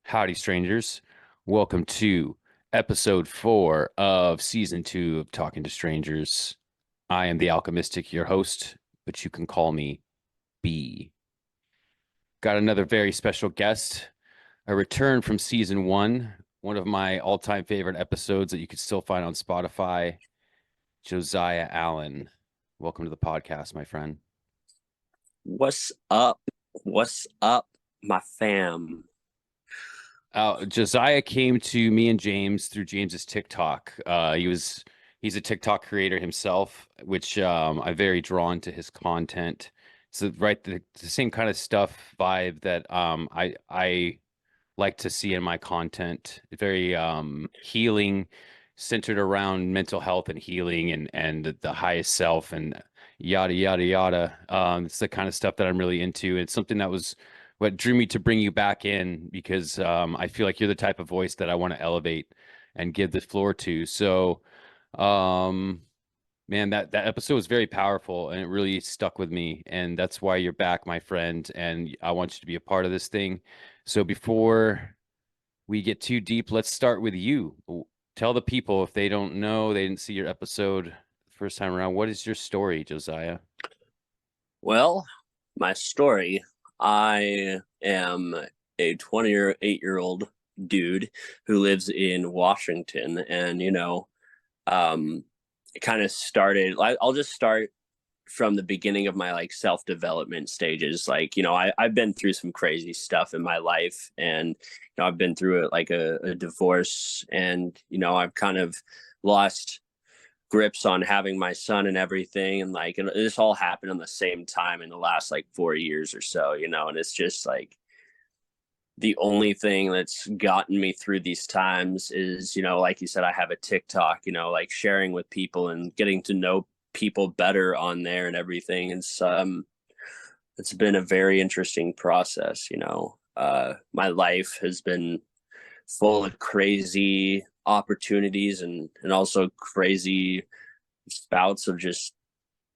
Howdy, strangers. Welcome to episode 4 of season 2 of Talking to Strangers. I am the Alchemystic, your host, but you can call me B. Got another very special guest, a return from season 1, one of my all-time favorite episodes that you can still find on Spotify, Josiah Allen. Welcome to the podcast, my friend. What's up? What's up, my fam? Josiah came to me and James through James's TikTok. He's a TikTok creator himself, which I'm very drawn to his content. So right, the same kind of stuff vibe that I like to see in my content. Very healing, centered around mental health and healing and the highest self and yada yada yada. It's the kind of stuff that I'm really into. It's something that was what drew me to bring you back in because I feel like you're the type of voice that I want to elevate and give the floor to. So, um, man, that episode was very powerful and it really stuck with me. And that's why you're back, my friend. And I want you to be a part of this thing. So before we get too deep, let's start with you. Tell the people if they don't know, they didn't see your episode first time around. What is your story, Josiah? Well, my story. I am a 28-year-old dude who lives in Washington, and it kind of started. I'll just start from the beginning of my self-development stages. I've been through some crazy stuff in my life, and I've been through it like a divorce, and I've kind of lost grips on having my son and everything, and this all happened in the same time in the last 4 years or so, and it's just the only thing that's gotten me through these times is, like you said, I have a TikTok, sharing with people and getting to know people better on there and everything. It's been a very interesting process. My life has been full of crazy opportunities and also crazy spouts of just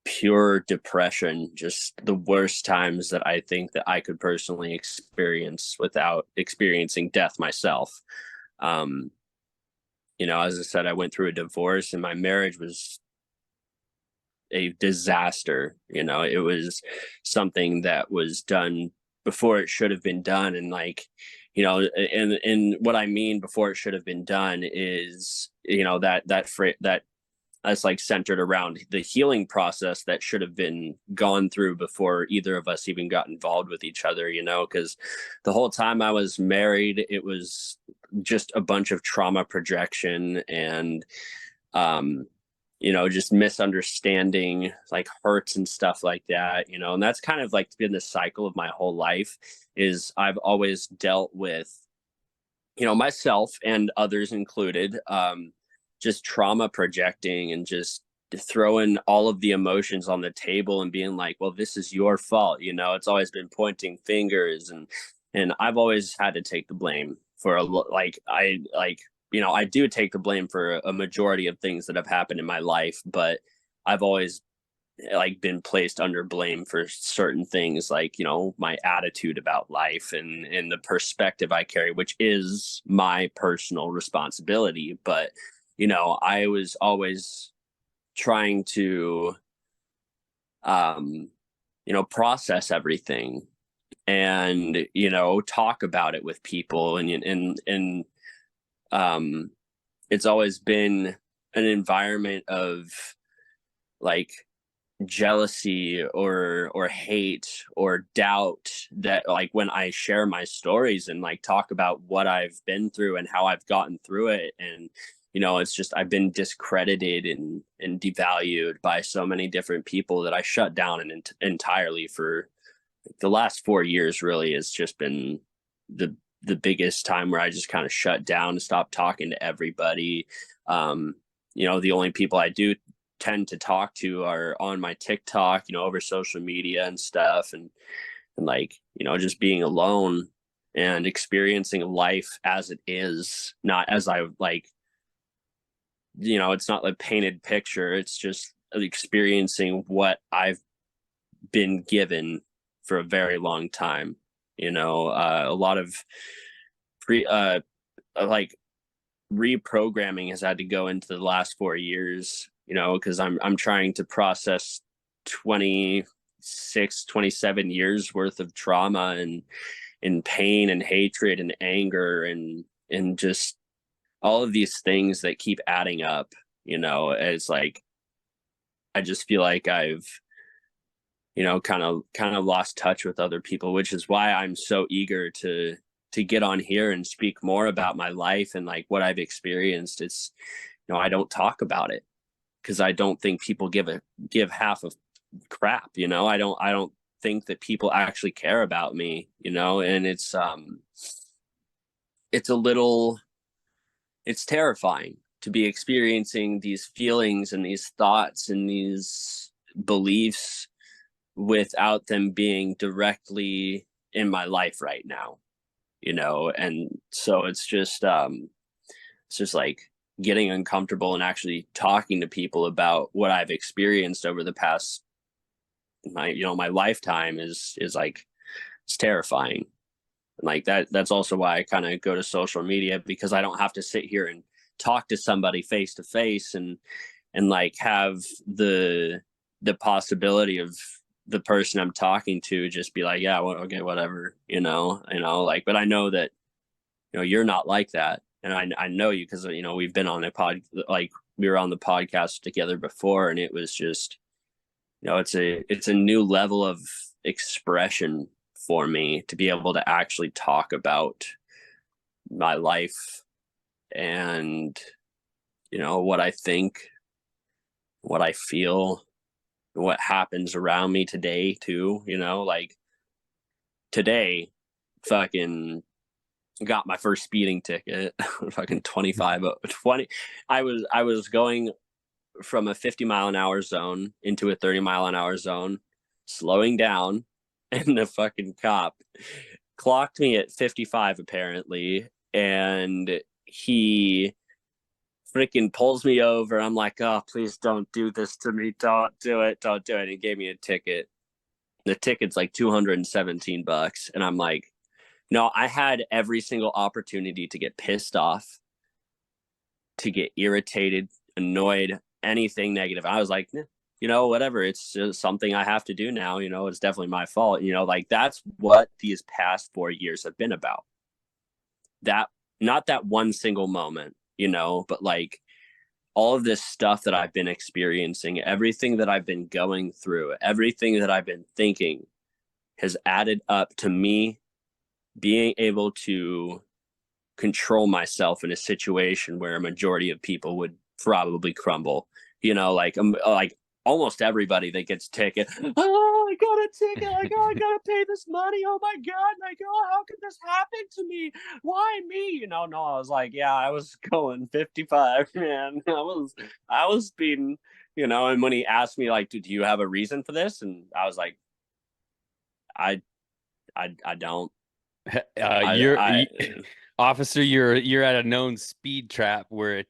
pure depression, just the worst times that I think that I could personally experience without experiencing death myself. um as I said, I went through a divorce and my marriage was a disaster. It was something that was done before it should have been done, and and what I mean before it should have been done is that that's centered around the healing process that should have been gone through before either of us even got involved with each other, because the whole time I was married, it was just a bunch of trauma projection and just misunderstanding, hurts and stuff like that, and that's kind of been the cycle of my whole life. Is I've always dealt with, myself and others included, just trauma projecting and just throwing all of the emotions on the table and being like, well, this is your fault. It's always been pointing fingers, and I've always had to take the blame for I do take the blame for a majority of things that have happened in my life, but I've always been placed under blame for certain things, my attitude about life and the perspective I carry, which is my personal responsibility. But I was always trying to process everything and talk about it with people, and it's always been an environment of like jealousy or hate or doubt, that when I share my stories and talk about what I've been through and how I've gotten through it, and it's just I've been discredited and devalued by so many different people that I shut down entirely for the last 4 years. Really, it's just been the biggest time where I just kind of shut down and stopped talking to everybody. The only people I do tend to talk to are on my TikTok, over social media and stuff, and just being alone and experiencing life as it is, not as I it's not a painted picture. It's just experiencing what I've been given for a very long time. A lot of pre like reprogramming has had to go into the last 4 years, because I'm trying to process 26, 27 years worth of trauma and pain and hatred and anger and just all of these things that keep adding up, as like I just feel like I've kind of lost touch with other people, which is why I'm so eager to get on here and speak more about my life and like what I've experienced. It's I don't talk about it because I don't think people give half of crap. I don't think that people actually care about me. And it's terrifying to be experiencing these feelings and these thoughts and these beliefs without them being directly in my life right now. And so it's just like getting uncomfortable and actually talking to people about what I've experienced over the past my lifetime is like it's terrifying. And like that's also why I kind of go to social media, because I don't have to sit here and talk to somebody face to face and like have the possibility of the person I'm talking to just be like, yeah, well, okay, whatever, like, but I know that, you're not like that. And I know you because, we've been on like we were on the podcast together before, and it was just, it's a new level of expression for me to be able to actually talk about my life and, what I think, what I feel, what happens around me today too, like today fucking got my first speeding ticket. Fucking 20. I was going from a 50-mile-an-hour zone into a 30-mile-an-hour zone, slowing down, and the fucking cop clocked me at 55 apparently, and he freaking pulls me over. I'm like, oh, please don't do this to me. Don't do it. Don't do it. He gave me a ticket. The ticket's like $217. And I'm like, no, I had every single opportunity to get pissed off, to get irritated, annoyed, anything negative. I was like, whatever. It's just something I have to do now. It's definitely my fault. Like that's what these past 4 years have been about. That, not that one single moment, but like all of this stuff that I've been experiencing, everything that I've been going through, everything that I've been thinking has added up to me being able to control myself in a situation where a majority of people would probably crumble. Like almost everybody that gets ticket. Oh, I got a ticket. Like, oh, I gotta pay this money. Oh my god! Like, oh, how could this happen to me? Why me? No, I was like, yeah, I was going 55, man. I was speeding. And when he asked me, like, do you have a reason for this? And I was like, I don't. I Officer, you're at a known speed trap where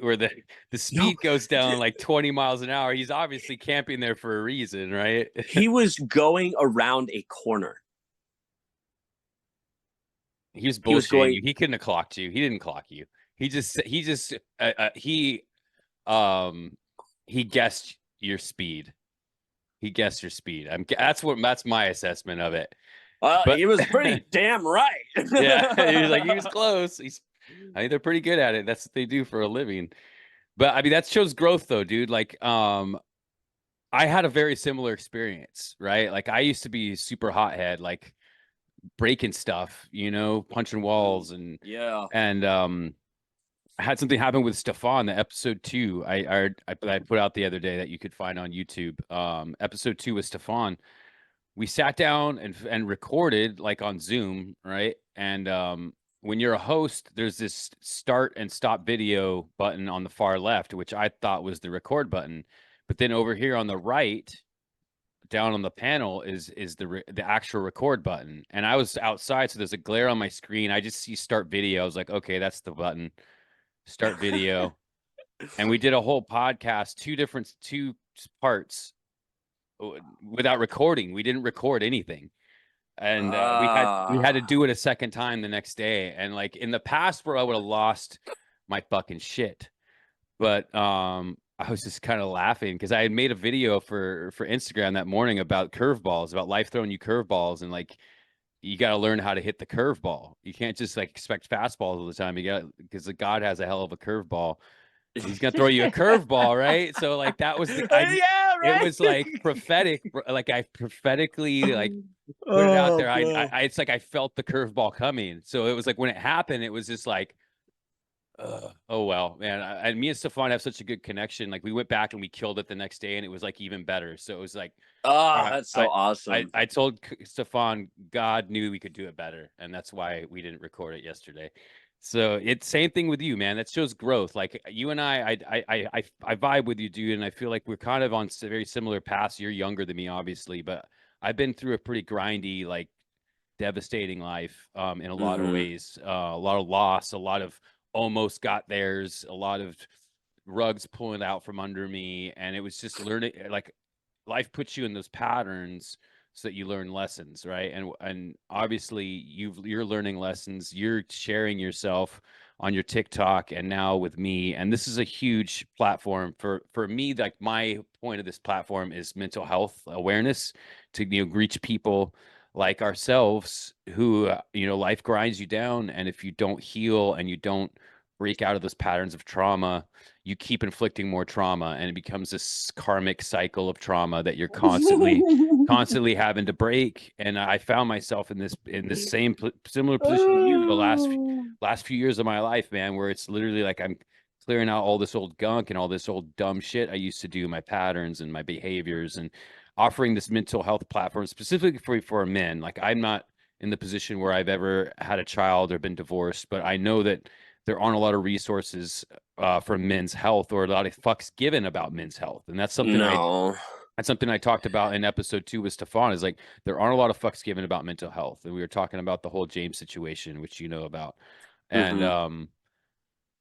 where the speed goes down like 20 miles an hour. He's obviously camping there for a reason, right? He was going around a corner. He was bullshitting you. He couldn't have clocked you. He didn't clock you. He guessed your speed. He guessed your speed. That's my assessment of it. But he was pretty damn right. Yeah, he was close. I think they're pretty good at it. That's what they do for a living. But I mean, that shows growth though, dude. Like, I had a very similar experience, right? Like I used to be super hothead, like breaking stuff, punching walls yeah. And I had something happen with Stefan, the episode 2 I put out the other day that you could find on YouTube. Episode 2 with Stefan. We sat down and recorded like on Zoom, right? And when you're a host, there's this start and stop video button on the far left, which I thought was the record button. But then over here on the right, down on the panel is the actual record button. And I was outside, so there's a glare on my screen. I just see start video. I was like, okay, that's the button. Start video. And we did a whole podcast, two parts without recording. We didn't record anything. and we had to Ah. do it a second time the next day. And like in the past, where I would have lost my fucking shit, but I was just kind of laughing because I had made a video for Instagram that morning about curveballs, about life throwing you curveballs, and like you got to learn how to hit the curveball. You can't just like expect fastballs all the time. You got, because the God has a hell of a curveball. He's gonna throw you a curveball, right? So like that was the Yeah, it right. was like prophetic, like I prophetically like put it out Oh there. god. It's like I felt the curveball coming. So it was like when it happened, it was just like, oh well, man. And me and Stefan have such a good connection. Like we went back and we killed it the next day, and it was like even better. So it was like, Oh, uh, that's so I awesome. I told Stefan God knew we could do it better, and that's why we didn't record it yesterday. So it's same thing with you, man. That shows growth. Like you and I vibe with you, dude, and I feel like we're kind of on very similar paths. You're younger than me, obviously, but I've been through a pretty grindy, like devastating life in a lot of Hmm. ways. A lot of loss, a lot of almost got theirs, a lot of rugs pulling out from under me, and it was just learning. Like life puts you in those patterns so that you learn lessons, right? And obviously you're learning lessons. You're sharing yourself on your TikTok and now with me. And this is a huge platform for me. Like my point of this platform is mental health awareness to reach people like ourselves who life grinds you down, and if you don't heal and you don't break out of those patterns of trauma, you keep inflicting more trauma, and it becomes this karmic cycle of trauma that you're constantly having to break. And I found myself in this similar position to you the Oh. last few years of my life, man, where it's literally like I'm clearing out all this old gunk and all this old dumb shit I used to do, my patterns and my behaviors, and offering this mental health platform specifically for men. Like I'm not in the position where I've ever had a child or been divorced, but I know that there aren't a lot of resources for men's health, or a lot of fucks given about men's health. And No. that's something I talked about in episode 2 with Stefan, is like there aren't a lot of fucks given about mental health. And we were talking about the whole James situation, which you know about. And Hmm.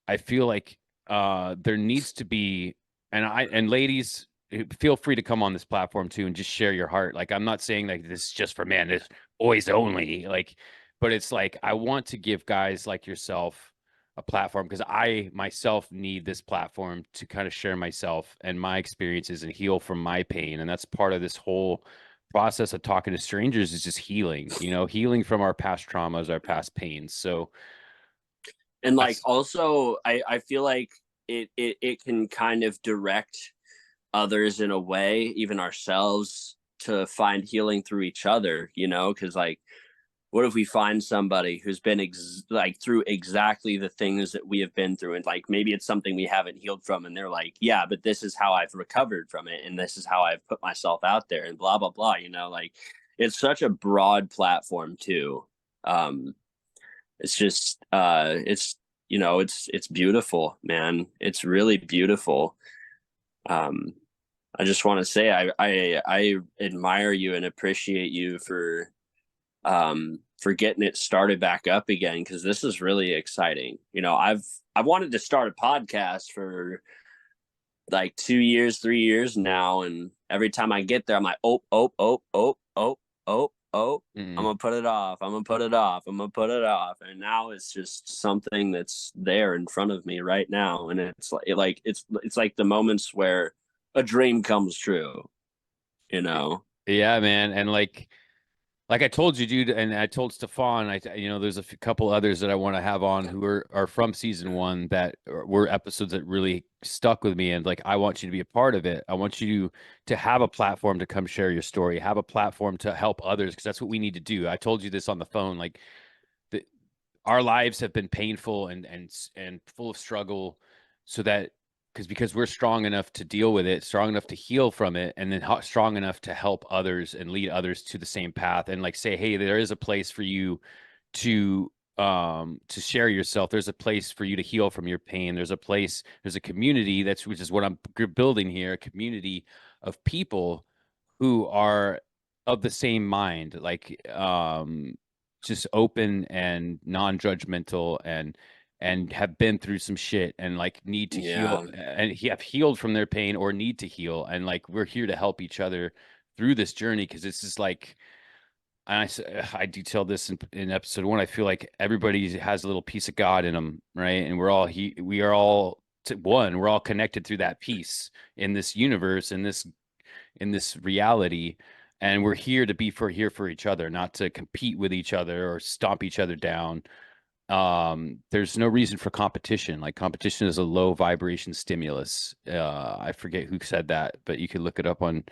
I feel like there needs to be, and ladies, feel free to come on this platform too and just share your heart. Like I'm not saying like this is just for men, this boys only, like, but it's like I want to give guys like yourself a platform because I myself need this platform to kind of share myself and my experiences and heal from my pain. And that's part of this whole process of talking to strangers, is just healing, healing from our past traumas, our past pains. So And like that's also I feel like it can kind of direct others in a way, even ourselves, to find healing through each other, because like what if we find somebody who's been like through exactly the things that we have been through, and like maybe it's something we haven't healed from, and they're like, yeah, but this is how I've recovered from it, and this is how I've put myself out there, and blah blah blah, like it's such a broad platform too. It's just it's beautiful, man. It's really beautiful. um I just want to say I admire you and appreciate you for getting it started back up again, because this is really exciting. I've wanted to start a podcast for like 2 years, 3 years now, and every time I get there, I'm like, oh, oh, oh, oh, oh, oh, oh, I'm mm, gonna put it off. I'm gonna put it off. I'm gonna put it off. And now it's just something that's there in front of me right now, and it's like the moments where a dream comes true. You know? yeah, man. And like I told you, dude, and I told Stefan, there's a couple others that I want to have on who are from season 1 that were episodes that really stuck with me, and like I want you to be a part of it. I want you to have a platform to come share your story, have a platform to help others, because that's what we need to do. I told you this on the phone, like the, our lives have been painful and full of struggle, so that because we're strong enough to deal with it, strong enough to heal from it, and then strong enough to help others and lead others to the same path, and like say, hey, there is a place for you to share yourself. There's a place for you to heal from your pain. There's a community, which is what I'm building here, a community of people who are of the same mind, like just open and non-judgmental, and have been through some shit and like need to heal, Yeah. and have healed from their pain or need to heal, and like we're here to help each other through this journey, because this is like I detailed this in episode 1. I feel like everybody has a little piece of God in them, right? And we are all one. We're all connected through that piece in this universe, in this reality, and we're here to be here for each other, not to compete with each other or stomp each other down. There's no reason for competition. Like, competition is a low vibration stimulus. I forget who said that, but you can look it up on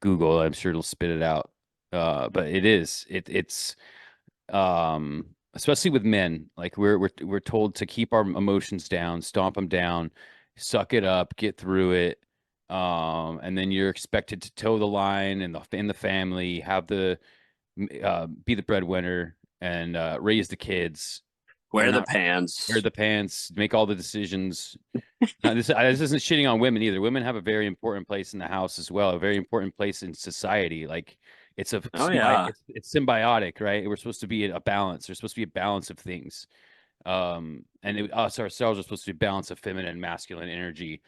Google. I'm sure it'll spit it out. But it's especially with men, like we're told to keep our emotions down, stomp them down, suck it up, get through it. And then you're expected to toe the line in the family, have the be the breadwinner, and raise the kids. You're Wear the not Wear pants. the pants, make all the decisions. This isn't shitting on women either. Women have a very important place in the house as well, a very important place in society. Like, Oh yeah. it's symbiotic, right? We're supposed to be a balance. There's supposed to be a balance of things. Us ourselves are supposed to be a balance of feminine and masculine energy.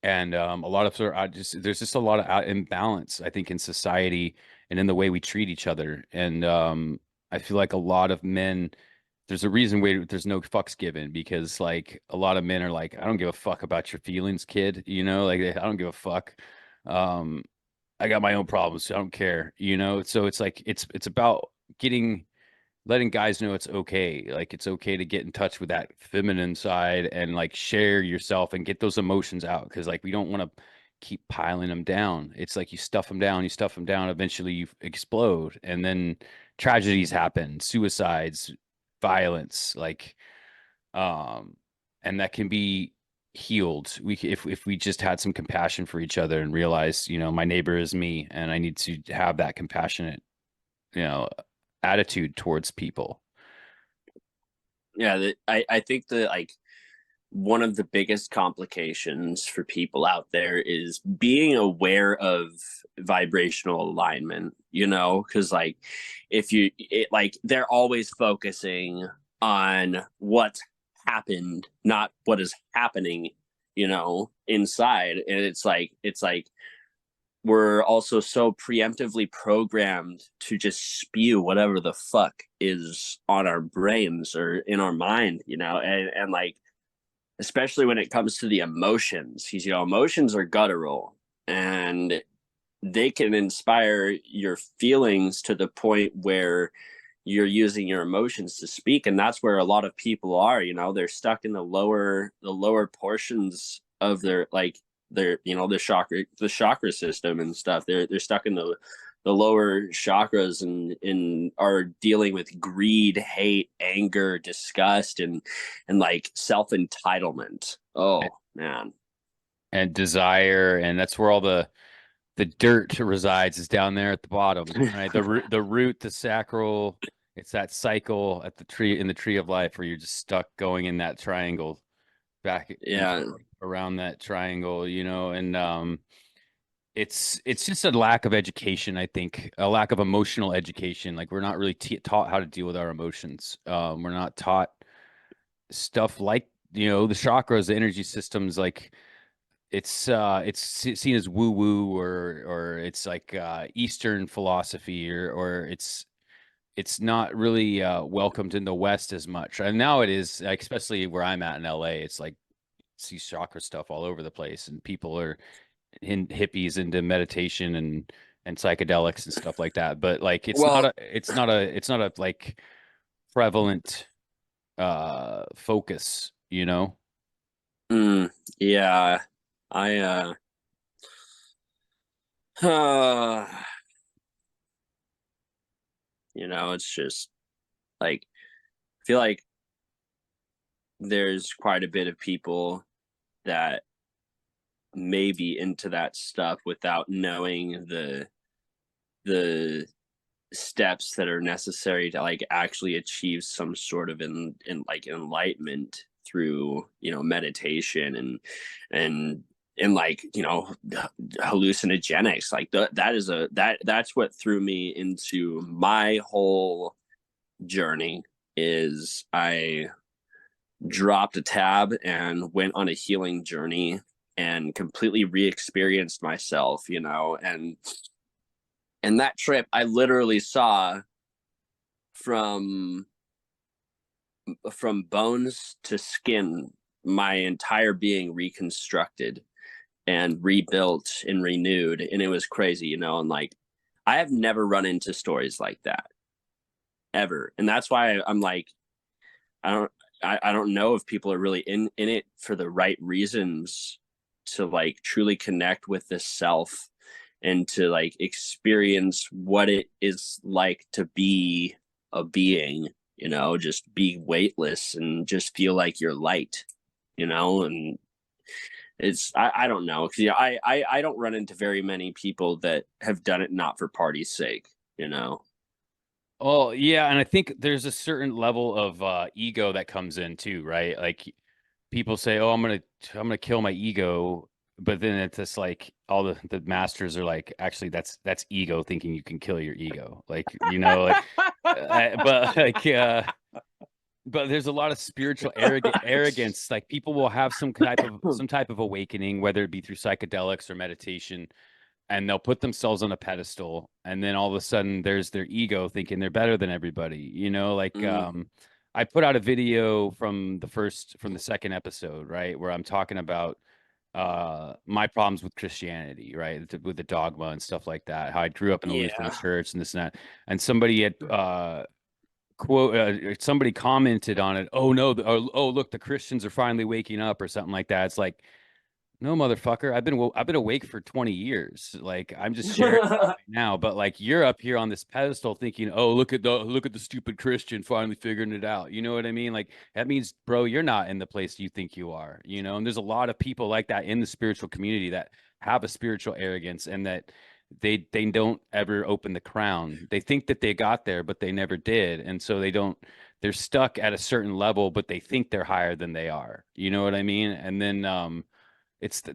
And a lot of there's just a lot of imbalance, I think, in society and in the way we treat each other. And I feel like a lot of men, there's a reason there's no fucks given, because like a lot of men are like, I don't give a fuck about your feelings, kid. Like, I don't give a fuck. Um, I got my own problems, so I don't care. So it's like it's about getting letting guys know it's okay. Like, it's okay to get in touch with that feminine side and like share yourself and get those emotions out, because like we don't want to keep piling them down. It's like you stuff them down, eventually you explode, and then tragedies happen, suicides, violence, like and that can be healed. If we just had some compassion for each other and realize, my neighbor is me, and I need to have that compassionate, you know attitude towards people. Yeah, I think that like one of the biggest complications for people out there is being aware of vibrational alignment, because like if like they're always focusing on what's happened, not what is happening, inside. And it's like we're also so preemptively programmed to just spew whatever the fuck is on our brains or in our mind, and like especially when it comes to the emotions, because emotions are guttural and they can inspire your feelings to the point where you're using your emotions to speak. And that's where a lot of people are, they're stuck in the lower portions of their like their the chakra system and stuff. They're stuck in the lower chakras, and are dealing with greed, hate, anger, disgust, and like self entitlement. Oh man. And desire, and that's where all the dirt resides, is down there at the bottom, right? The root, the sacral. It's that cycle at the tree in the tree of life, where you're just stuck going in that triangle, back and Yeah. around that triangle, and it's just a lack of education. I think a lack of emotional education. Like, we're not really taught how to deal with our emotions. We're not taught stuff like, the chakras, the energy systems. Like, it's seen as woo woo, or it's like Eastern philosophy, or it's not really welcomed in the West as much. And now it is, like, especially where I'm at in LA. It's like, see chakra stuff all over the place, and people are hippies into meditation and psychedelics and stuff like that. But like, Well, it's not a like prevalent focus, mm, yeah. I uh it's just like I feel like there's quite a bit of people that may be into that stuff without knowing the steps that are necessary to like actually achieve some sort of in like enlightenment through meditation and like hallucinogenics. Like that's what threw me into my whole journey. Is I dropped a tab and went on a healing journey and completely re-experienced myself, and And that trip, I literally saw from bones to skin my entire being reconstructed and rebuilt and renewed, and it was crazy, you know. And like, I have never run into stories like that ever, and that's why I'm like, I don't I don't know if people are really in it for the right reasons to like truly connect with this self and to like experience what it is like to be a being, you know, just be weightless and just feel like you're light, you know. And it's I don't know, because yeah, I don't run into very many people that have done it not for party's sake, you know. Oh, yeah, and I think there's a certain level of ego that comes in too, right? Like people say, "Oh, I'm gonna kill my ego," but then it's just like all the masters are like, "Actually, that's ego thinking you can kill your ego." Like, like, but like, but there's a lot of spiritual arrogance. Like people will have some type of awakening, whether it be through psychedelics or meditation, and they'll put themselves on a pedestal, and then all of a sudden there's their ego thinking they're better than everybody, like Mm, I put out a video from the second episode, right, where I'm talking about my problems with Christianity, right, with the dogma and stuff like that, how I grew up in a Lutheran yeah. church and this and that. And somebody had somebody commented on it, "Oh no, oh look, the Christians are finally waking up," or something like that. It's like, no, motherfucker. I've been awake for 20 years. Like I'm just sharing right now, but like you're up here on this pedestal thinking, "Oh, look at the stupid Christian finally figuring it out." You know what I mean? Like that means, bro, you're not in the place you think you are, And there's a lot of people like that in the spiritual community that have a spiritual arrogance and that they don't ever open the crown. They think that they got there, but they never did. And so they're stuck at a certain level, but they think they're higher than they are. You know what I mean? And then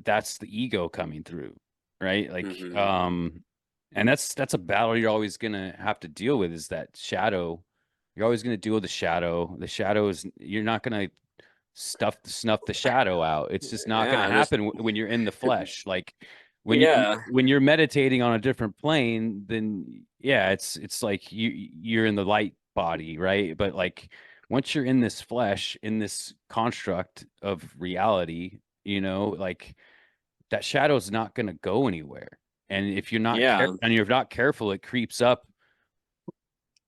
that's the ego coming through, right? Like Hmm. and that's a battle you're always gonna have to deal with, is that shadow. You're always gonna deal with the shadow is, you're not gonna snuff the shadow out. It's just not gonna Yeah, just happen when you're in the flesh. Like yeah, when you're meditating on a different plane, then yeah, it's like you're in the light body, right? But like once you're in this flesh, in this construct of reality, like that shadow's not going to go anywhere. And if yeah, you're not careful, it creeps up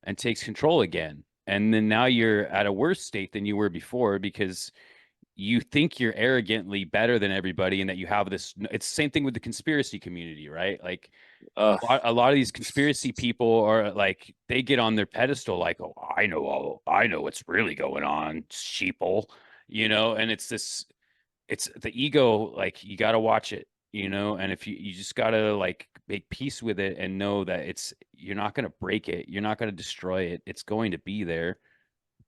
and takes control again. And then now you're at a worse state than you were before, because you think you're arrogantly better than everybody, and that you have this. It's the same thing with the conspiracy community, right? Like uh, a lot of these conspiracy people are like, they get on their pedestal like, "Oh, I know what's really going on, sheeple," and it's the ego. Like you got to watch it, and if you just got to like make peace with it and know that you're not going to break it, you're not going to destroy it, it's going to be there,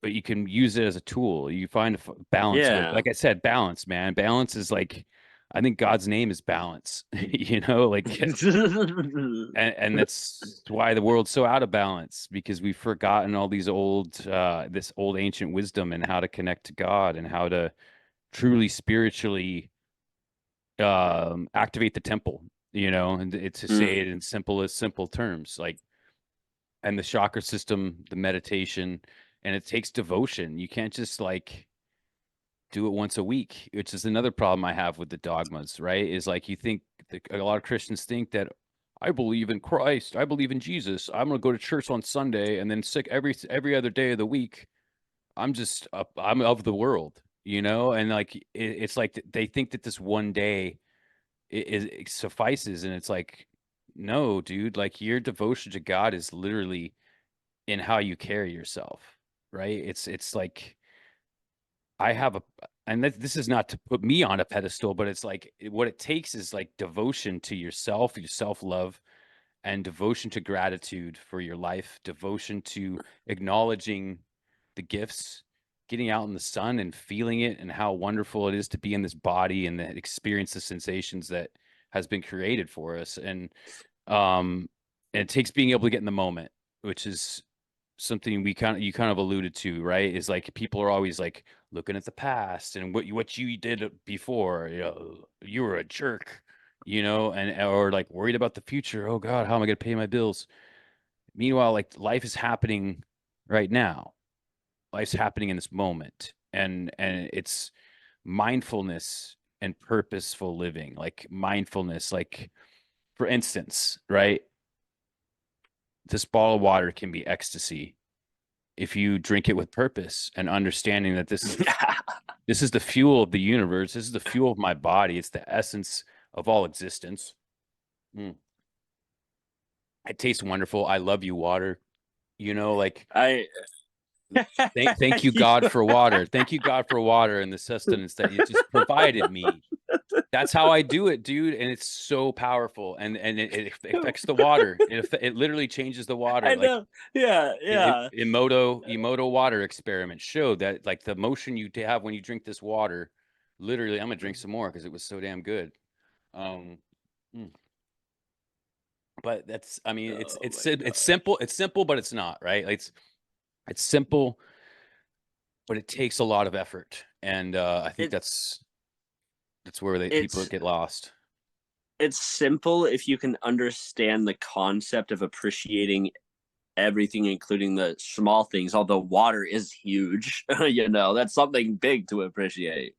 but you can use it as a tool. You find a balance with, yeah. like I said, balance, man. Balance is like, I think God's name is balance. Like, and that's why the world's so out of balance, because we've forgotten all this old ancient wisdom, and how to connect to God, and how to truly spiritually activate the temple, and it's to say Mm, it in simple terms, like, and the chakra system, the meditation, and it takes devotion. You can't just like do it once a week, which is another problem I have with the dogmas, right? Is like, a lot of Christians think that, I believe in Christ, I believe in Jesus, I'm going to go to church on Sunday, and then sick every other day of the week I'm of the world, and like it's like they think that this one day it suffices, and it's like, no, dude, like your devotion to God is literally in how you carry yourself, right? It's like, I have a and this is not to put me on a pedestal, but it's like what it takes is like devotion to yourself, your self-love, and devotion to gratitude for your life, devotion to acknowledging the gifts, getting out in the sun and feeling it, and how wonderful it is to be in this body and that experience the sensations that has been created for us. Um and it takes being able to get in the moment, which is something you kind of alluded to, right? Is like people are always like looking at the past and what you did before. You were a jerk. you know, and or like worried about the future. Oh God, how am I going to pay my bills? Meanwhile, like life is happening right now. Life's happening in this moment, and it's mindfulness and purposeful living. Like mindfulness, like for instance, right? This bottle of water can be ecstasy if you drink it with purpose and understanding that this is the fuel of the universe. This is the fuel of my body. It's the essence of all existence. Mm. It tastes wonderful. I love you, water. You know, like I thank you, God, for water. Thank you, God, for water and the sustenance that you just provided me. That's how I do it, dude. And it's so powerful. And it affects the water. It literally changes the water. I Like know. Yeah, yeah. Emoto water experiment showed that like the motion you have when you drink this water, literally, I'm gonna drink some more because it was so damn good. Um, mm. But that's, I mean, Oh my it's god. simple. It's simple, but it's not, right? Like, it's simple, but it takes a lot of effort, and I think It that's where people it's get lost. it's simple if you can understand the concept of appreciating everything, including the small things. Although water is huge, that's something big to appreciate.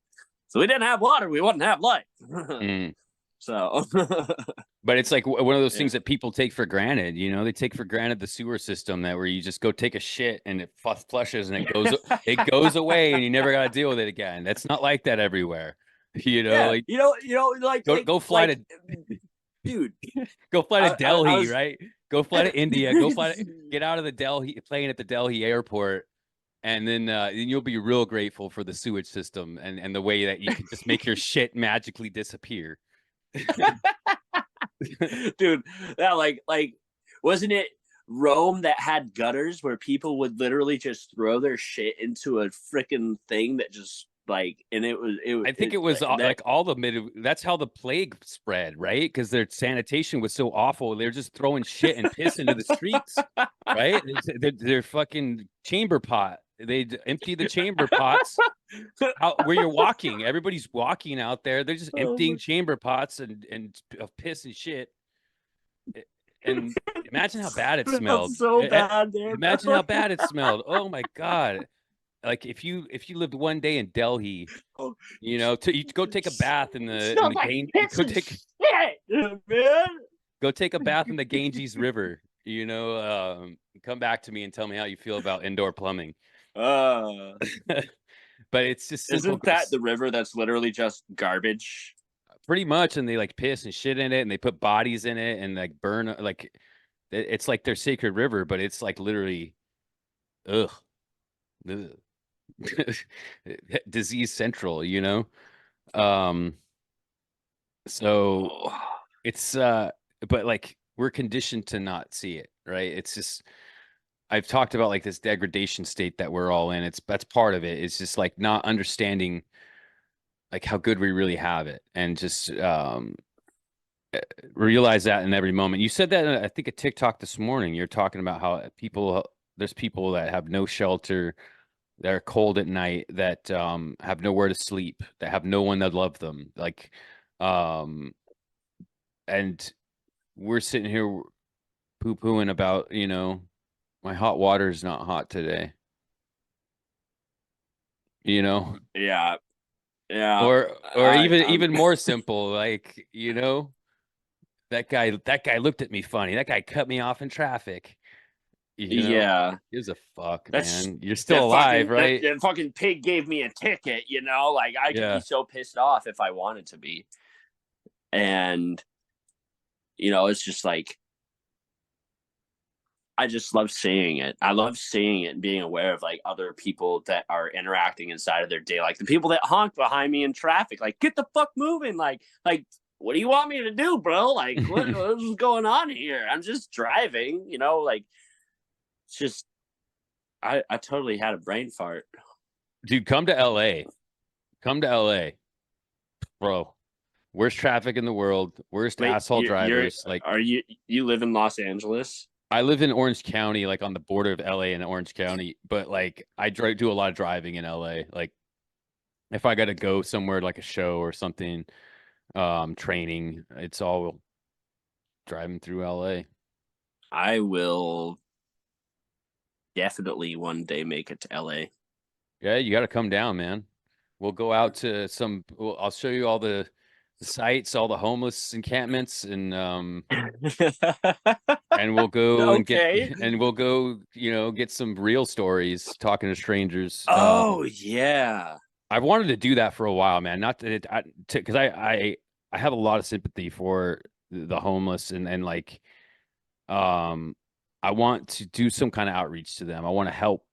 So we didn't have water, we wouldn't have life. Mm. So But it's like one of those yeah. things that people take for granted. You know, they take for granted the sewer system that where you just go take a shit and it flushes and it goes away and you never got to deal with it again. That's not like that everywhere. You know, Yeah, like like go fly to dude. go fly to I Delhi, was right? Go fly to India. Go fly get out of the Delhi plane at the Delhi airport, and then you'll be real grateful for the sewage system and the way that you can just make your shit magically disappear. dude, that like wasn't it Rome that had gutters where people would literally just throw their shit into a freaking thing that just like, and I think it was that like all the mid. That's how the plague spread, right? Because their sanitation was so awful. They're just throwing shit and piss into the streets, right? They're fucking chamber pot. They empty the chamber pots out where you're walking. Everybody's walking out there. They're just oh emptying my, chamber pots and of piss and shit. And imagine how bad it felt smelled. so bad there, Imagine bro. how bad it smelled. Oh my God. Like if you lived one day in Delhi, Oh, you know, to you go take a bath in smells the like Ganges, piss and shit, man. go take a bath in the Ganges River, you know, come back to me and tell me how you feel about indoor plumbing. Uh, But it's just simple, isn't that the river that's literally just garbage? pretty much, and they like piss and shit in it, and they put bodies in it and like burn like it's like their sacred river, but it's like literally ugh, ugh. Disease central, you know. Um, so Oh, it's but like we're conditioned to not see it, right? It's just I've talked about like this degradation state that we're all in. It's that's part of it. It's just like not understanding like how good we really have it and just realize that in every moment. You said that I think a TikTok this morning. You're talking about how there's people that have no shelter, that are cold at night, that have nowhere to sleep, that have no one that love them. Like um and we're sitting here poo-pooing about, you know, my hot water is not hot today, you know, yeah, yeah. or I even more simple, like, you know, that guy looked at me funny. That guy cut me off in traffic, you know. yeah. Gives a fuck, That's man. You're still alive, right? that fucking pig gave me a ticket. Like I could be Yeah. so pissed off if I wanted to be, and it's just like I just love seeing it. I love seeing it and being aware of like other people that are interacting inside of their day, like the people that honk behind me in traffic. Like, get the fuck moving! Like, what do you want me to do, bro? Like, what's going on here? I'm just driving. Like it's just I totally had a brain fart. Dude, come to LA. Come to LA, bro. Worst traffic in the world, worst Wait, asshole drivers. Like you live in Los Angeles? I live in Orange County, like on the border of LA and Orange County, but like do a lot of driving in LA. Like if I got to go somewhere like a show or something, training. It's all driving through LA. I will definitely one day make it to LA. Yeah, you got to come down, man. We'll go out to I'll show you all the sites, all the homeless encampments, and we'll go and get Okay. and we'll go, get some real stories talking to strangers. Oh yeah. I've wanted to do that for a while, man. Not that because I have a lot of sympathy for the homeless and like um I want to do some kind of outreach to them. I want to help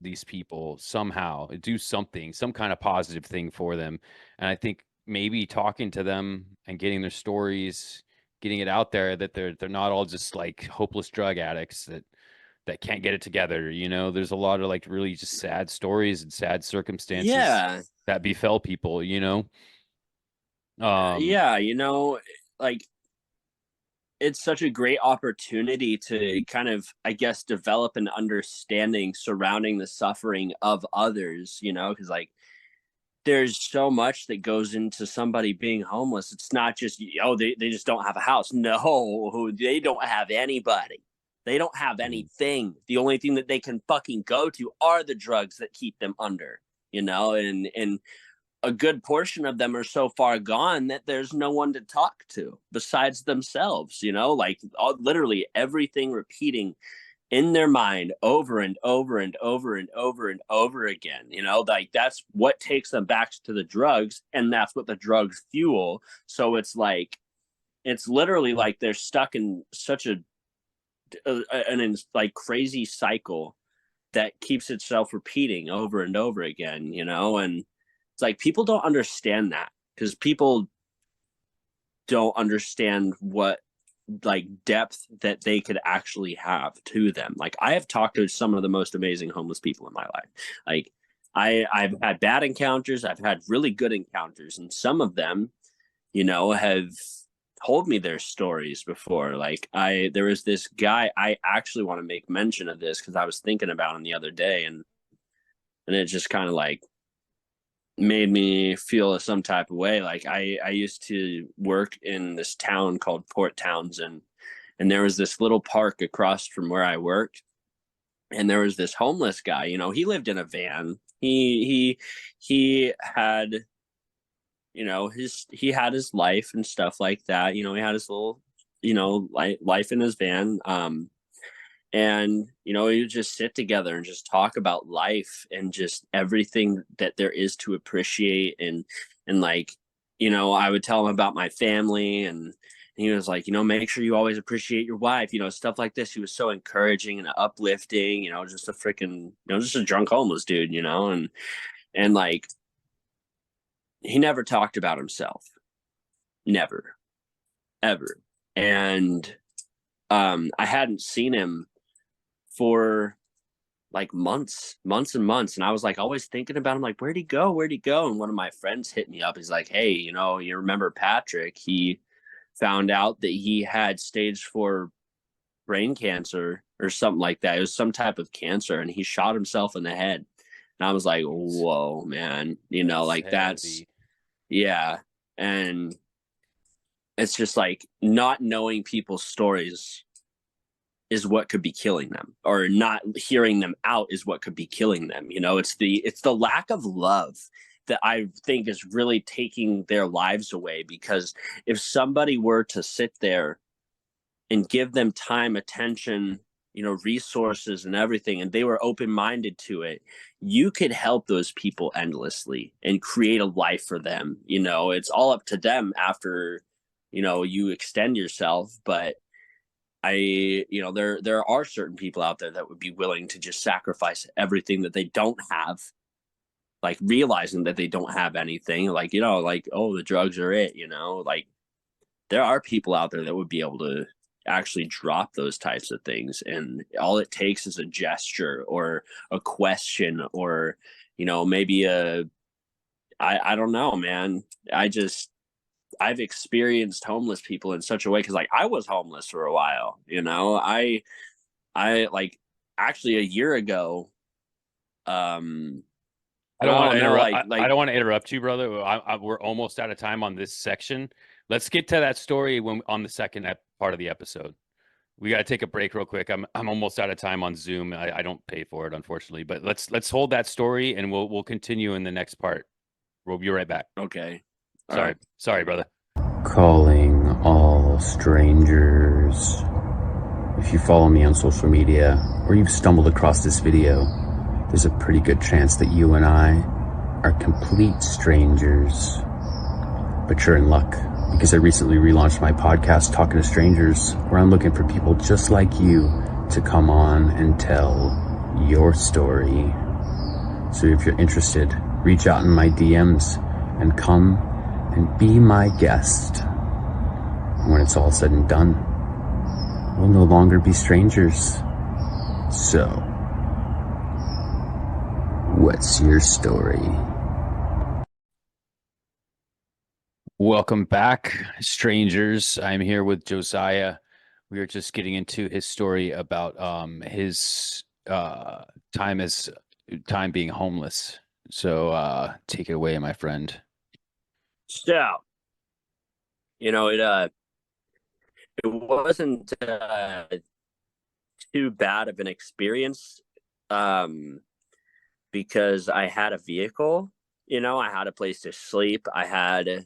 these people somehow, do something, some kind of positive thing for them. And I think maybe talking to them and getting their stories, getting it out there that they're not all just like hopeless drug addicts that can't get it together. There's a lot of like really just sad stories and sad circumstances Yeah. that befell people. Um, Yeah, like it's such a great opportunity to kind of, I guess, develop an understanding surrounding the suffering of others, because like there's so much that goes into somebody being homeless. It's not just, oh, they just don't have a house. No, they don't have anybody. They don't have mhm, anything. The only thing that they can fucking go to are the drugs that keep them under, and a good portion of them are so far gone that there's no one to talk to besides themselves, like literally everything repeating in their mind over and over and over and over and over again, like that's what takes them back to the drugs, and that's what the drugs fuel. So it's like, it's literally like they're stuck in such an like crazy cycle that keeps itself repeating over and over again, and it's like people don't understand that, because people don't understand what like depth that they could actually have to them. Like I have talked to some of the most amazing homeless people in my life. Like I've had bad encounters, I've had really good encounters, and some of them, have told me their stories before. Like there was this guy, I actually want to make mention of this because I was thinking about him the other day, and it just kind of like made me feel some type of way. Like I used to work in this town called Port Townsend, and there was this little park across from where I worked, and there was this homeless guy. He lived in a van. He had, he had his life and stuff like that. He had his little, life in his van. And we would just sit together and just talk about life and just everything that there is to appreciate. And like, I would tell him about my family, and he was like, make sure you always appreciate your wife, stuff like this. He was so encouraging and uplifting, just a freaking, just a drunk homeless dude, and like he never talked about himself, never, ever. And I hadn't seen him for like months and months. And I was like always thinking about him, like, where'd he go? Where'd he go? And one of my friends hit me up. He's like, hey, you remember Patrick? He found out that he had stage 4 brain cancer or something like that. It was some type of cancer, and he shot himself in the head. And I was like, whoa, man, that's like that's, heavy. yeah. And it's just like not knowing people's stories is what could be killing them, or not hearing them out is what could be killing them. It's the lack of love that I think is really taking their lives away, because if somebody were to sit there and give them time, attention, resources and everything, and they were open-minded to it, you could help those people endlessly and create a life for them. It's all up to them after you extend yourself. But there are certain people out there that would be willing to just sacrifice everything that they don't have, like realizing that they don't have anything, like, like, oh, the drugs are it, like there are people out there that would be able to actually drop those types of things, and all it takes is a gesture or a question, or maybe I don't know, man. I've experienced homeless people in such a way, because like I was homeless for a while. I like, actually a year ago, um I don't want to no, interrupt. I like don't want to interrupt you, brother. We're almost out of time on this section. Let's get to that story when on the second part of the episode. We got to take a break real quick. I'm almost out of time on Zoom. I don't pay for it, unfortunately. But let's hold that story and we'll continue in the next part. We'll be right back. okay. All Sorry. right. Sorry, brother. Calling all strangers. If you follow me on social media or you've stumbled across this video, there's a pretty good chance that you and I are complete strangers. But you're in luck, because I recently relaunched my podcast, Talking to Strangers, where I'm looking for people just like you to come on and tell your story. So if you're interested, reach out in my DMs and come and be my guest. And when it's all said and done, we'll no longer be strangers. So, what's your story? Welcome back, strangers. I'm here with Josiah. We are just getting into his story about his time being homeless. So take it away, my friend. So, it wasn't too bad of an experience, because I had a vehicle. I had a place to sleep. I had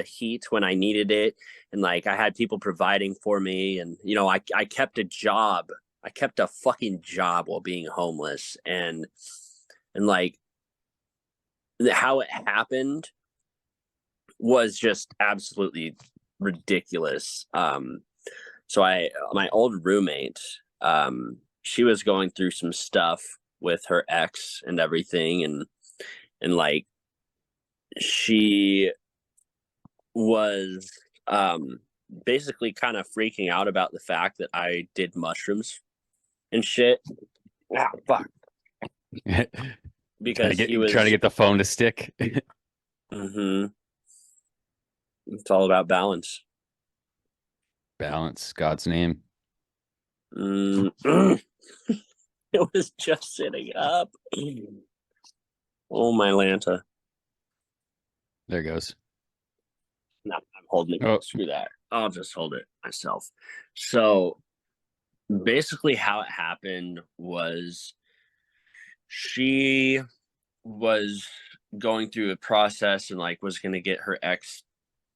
heat when I needed it, and like I had people providing for me, and I kept a job. I kept a fucking job while being homeless, and like how it happened was just absolutely ridiculous. So my old roommate, she was going through some stuff with her ex and everything, and like she was basically kind of freaking out about the fact that I did mushrooms and shit. Ah, fuck. Because he was trying to get the phone to stick. Mm-hmm. It's all about balance. Balance, God's name. It was just sitting up. Oh, my Lanta. There it goes. No, I'm holding it. Oh. Screw that. I'll just hold it myself. So basically how it happened was she was going through a process and like was going to get her ex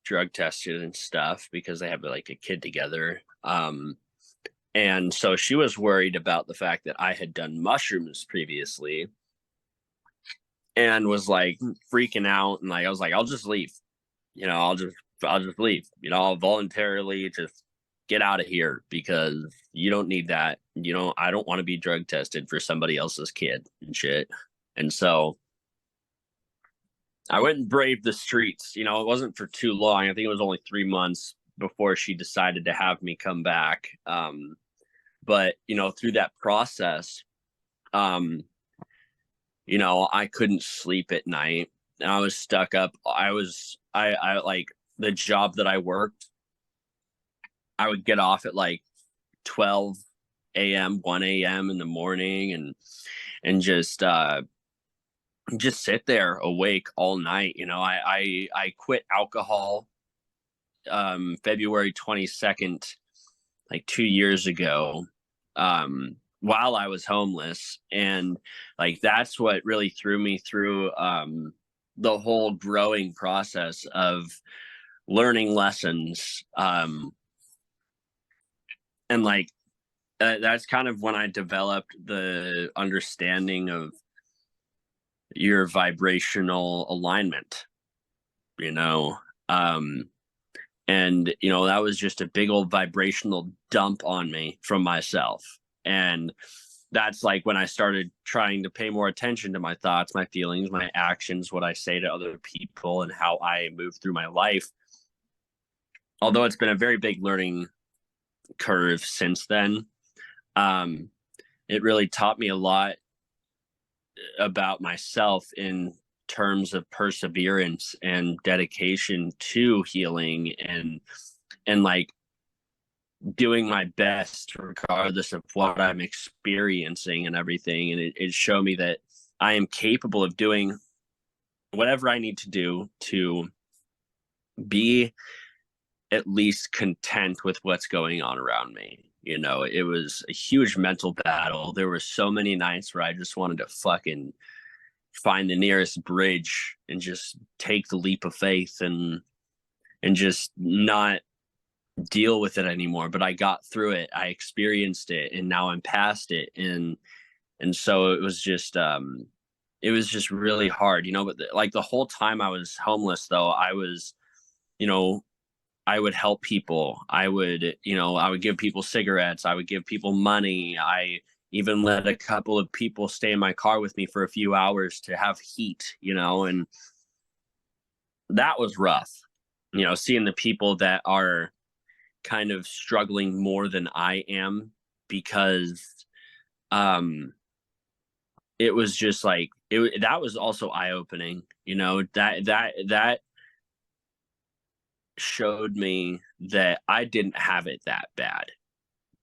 drug tested and stuff because they have like a kid together. And so she was worried about the fact that I had done mushrooms previously and was like freaking out. And like, I was like, I'll just leave, I'll just leave, I'll voluntarily just get out of here because you don't need that. I don't want to be drug tested for somebody else's kid and shit. And so I went and braved the streets. It wasn't for too long. I think it was only 3 months before she decided to have me come back. But through that process, I couldn't sleep at night and I was stuck up. I like the job that I worked, I would get off at like 12 a.m., 1 a.m. in the morning and just sit there awake all night. I quit alcohol February 22nd, like 2 years ago, while I was homeless. And like that's what really threw me through the whole growing process of learning lessons. And like that's kind of when I developed the understanding of your vibrational alignment, and that was just a big old vibrational dump on me from myself. And that's like when I started trying to pay more attention to my thoughts, my feelings, my actions, what I say to other people, and how I move through my life. Although it's been a very big learning curve since then, it really taught me a lot about myself in terms of perseverance and dedication to healing and like doing my best regardless of what I'm experiencing and everything. And it showed me that I am capable of doing whatever I need to do to be at least content with what's going on around me. You know, it was a huge mental battle. There were so many nights where I just wanted to fucking find the nearest bridge and just take the leap of faith and just not deal with it anymore. But I got through it. I experienced it, and now I'm past it. And so it was just really hard, you know. But like the whole time I was homeless, though, I was, you know, I would help people. I would, you know, I would give people cigarettes. I would give people money. I even let a couple of people stay in my car with me for a few hours to have heat, you know, and that was rough. You know, seeing the people that are kind of struggling more than I am, because it was just like that was also eye-opening, you know, that showed me that I didn't have it that bad,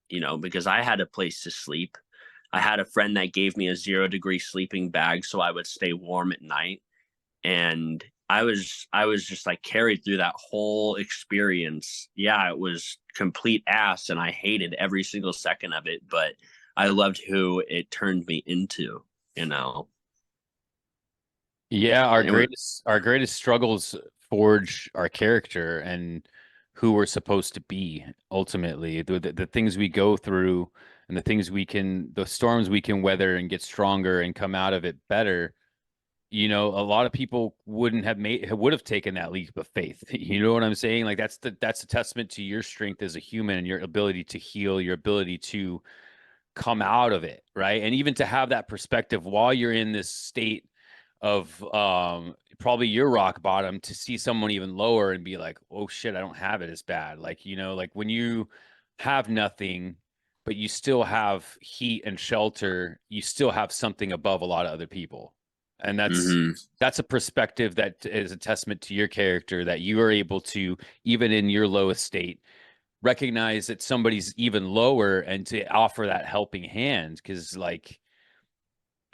you know, because I had a place to sleep. I had a friend that gave me a 0-degree sleeping bag so I would stay warm at night. And I was just like carried through that whole experience. Yeah, it was complete ass and I hated every single second of it, but I loved who it turned me into, you know. Yeah, It was our greatest struggles forge our character and who we're supposed to be ultimately. The things we go through and the things the storms we can weather and get stronger and come out of it better. You know, a lot of people would have taken that leap of faith. You know what I'm saying? Like that's a testament to your strength as a human and your ability to heal, your ability to come out of it, right? And even to have that perspective while you're in this state of probably your rock bottom, to see someone even lower and be like, oh shit, I don't have it as bad. Like, you know, like when you have nothing but you still have heat and shelter, you still have something above a lot of other people. And mhm. that's a perspective that is a testament to your character, that you are able to, even in your lowest state, recognize that somebody's even lower and to offer that helping hand. Because like,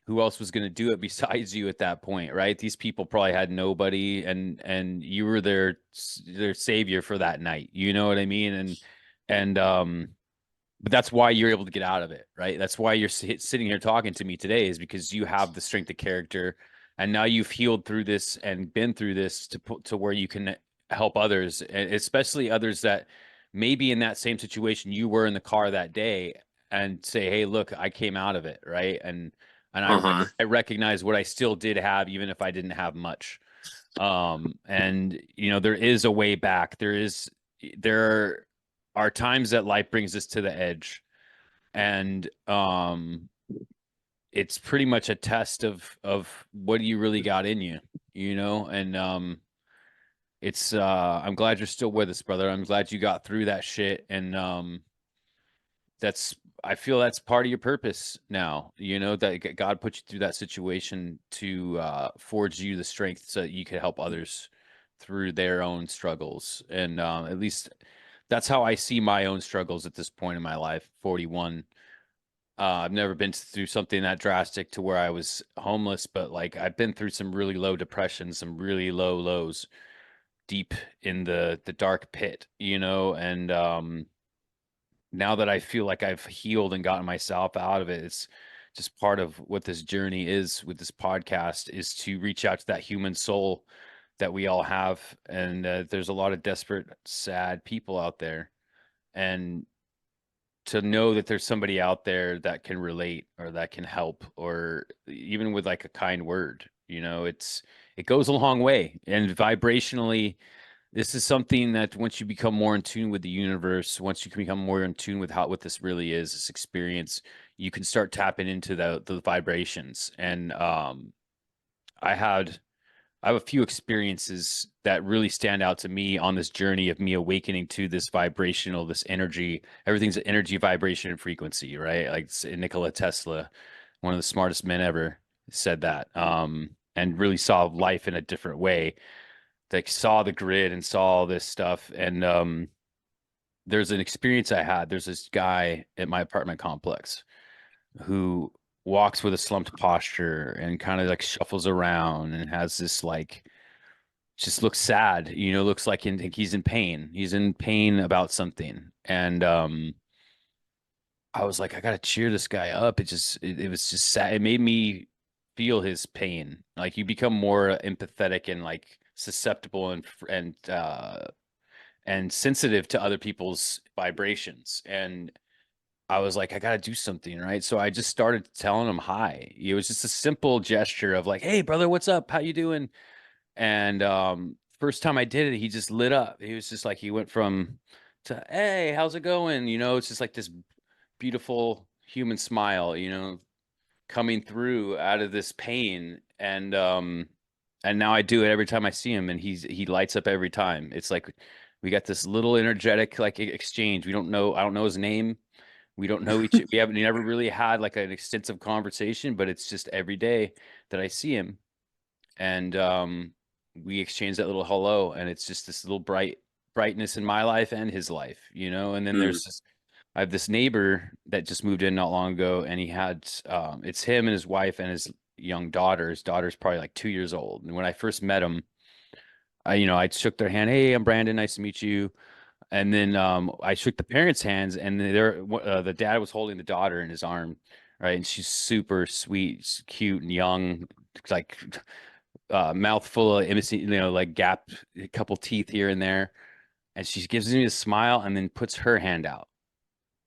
who else was going to do it besides you at that point, right? These people probably had nobody, and you were their savior for that night. You know what I mean? And but that's why you're able to get out of it, right? That's why you're sitting here talking to me today, is because you have the strength of character, and now you've healed through this and been through this to where you can help others, and especially others that may be in that same situation you were in the car that day, and say, hey, look, I came out of it, right? And Uh-huh. I recognize what I still did have, even if I didn't have much. And you know, there is a way back. There are times that life brings us to the edge, and it's pretty much a test of what you really got in you, you know. And it's I'm glad you're still with us, brother. I'm glad you got through that shit, and that's I feel that's part of your purpose now, you know, that God put you through that situation to forge you the strength so that you could help others through their own struggles. And at least that's how I see my own struggles at this point in my life, 41. I've never been through something that drastic to where I was homeless, but like I've been through some really low depression, some really low lows, deep in the dark pit, you know. And now that I feel like I've healed and gotten myself out of it, it's just part of what this journey is with this podcast, is to reach out to that human soul that we all have. And there's a lot of desperate, sad people out there. And to know that there's somebody out there that can relate or that can help, or even with like a kind word, you know, it goes a long way. And vibrationally, this is something that once you become more in tune with the universe, once you can become more in tune with what this really is, this experience, you can start tapping into the vibrations. And I had I have a few experiences that really stand out to me on this journey of me awakening to this vibrational, this energy. Everything's energy, vibration, and frequency, right? Like Nikola Tesla, one of the smartest men ever, said that, and really saw life in a different way. Like saw the grid and saw all this stuff. And there's an experience I had. There's this guy at my apartment complex who walks with a slumped posture and kind of like shuffles around and has this like just looks sad, looks like he's in pain. He's in pain about something. And I was like, I gotta cheer this guy up. It was just sad. It made me feel his pain. Like you become more empathetic and like susceptible and sensitive to other people's vibrations. And I was like, I gotta do something, right? So I just started telling him hi. It was just a simple gesture of like, hey brother, what's up? How you doing? And first time I did it, he just lit up. He was just like he went from to hey, how's it going? It's just like this beautiful human smile, coming through out of this pain. And now I do it every time I see him, and he lights up every time. It's like we got this little energetic like exchange. I don't know his name. We don't know we haven't never really had like an extensive conversation, but it's just every day that I see him, and we exchange that little hello, and it's just this little brightness in my life and his life, and then Mm. I have this neighbor that just moved in not long ago, and he had it's him and his wife and his young daughter. His daughter's probably like 2 years old. And when I first met him, I shook their hand. Hey, I'm Brandon. Nice to meet you. And then I shook the parents' hands, and the dad was holding the daughter in his arm, right? And she's super sweet, cute, and young, like mouth full of innocent, like gap, a couple teeth here and there. And she gives me a smile and then puts her hand out,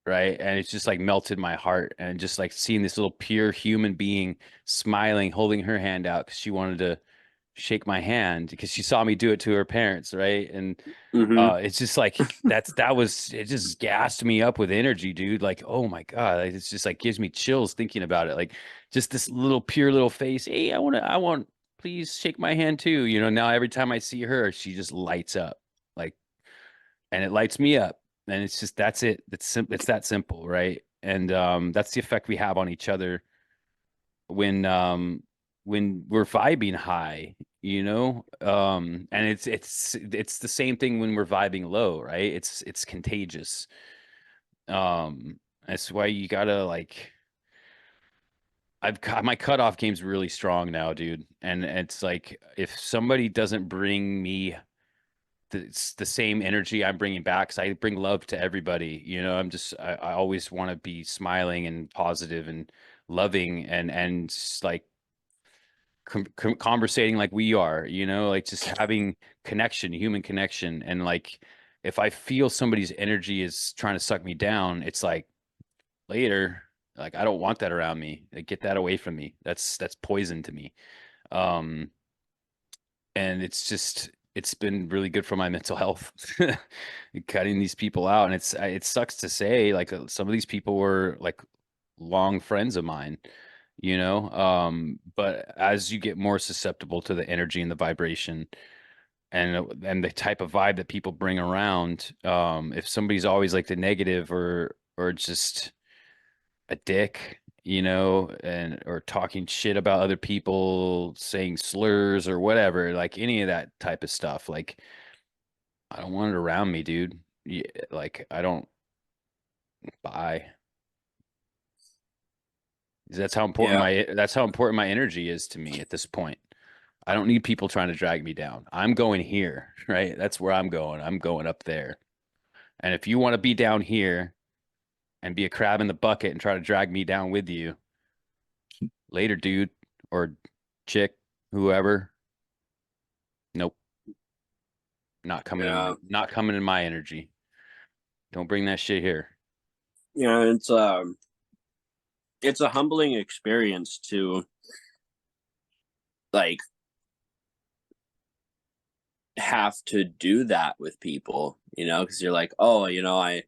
right? And it's just like melted my heart. And just like seeing this little pure human being smiling, holding her hand out because she wanted to shake my hand because she saw me do it to her parents, right? And Hmm. it's just like it just gassed me up with energy, dude. Like, oh my God, like, it's just like gives me chills thinking about it. Like just this little pure little face. Hey, I want, please shake my hand too. Now every time I see her, she just lights up, like, and it lights me up. And it's just, that's it. It's that simple, right? And that's the effect we have on each other when we're vibing high, and it's the same thing when we're vibing low, right? It's contagious. That's why you gotta like my cutoff game's really strong now, dude. And it's like if somebody doesn't bring me it's the same energy I'm bringing back, because I bring love to everybody. I always want to be smiling and positive and loving and just like conversating like we are, like just having connection, human connection. And like if I feel somebody's energy is trying to suck me down, it's like later, like I don't want that around me. Like, get that away from me. That's poison to me. Um, and it's been really good for my mental health, cutting these people out. And it sucks to say, like some of these people were like long friends of mine, but as you get more susceptible to the energy and the vibration and the type of vibe that people bring around, if somebody's always like the negative or just a dick, and or talking shit about other people, saying slurs or whatever, like any of that type of stuff, like I don't want it around me, dude. Yeah, like I don't buy. Yeah. That's how important my energy is to me at this point. I don't need people trying to drag me down. I'm going here, right? That's where I'm going. I'm going up there. And if you want to be down here and be a crab in the bucket and try to drag me down with you, later, dude or chick, whoever. Nope, Yeah. not coming in my energy. Don't bring that shit here. Yeah. It's a humbling experience to like have to do that with people, because you're like, oh, I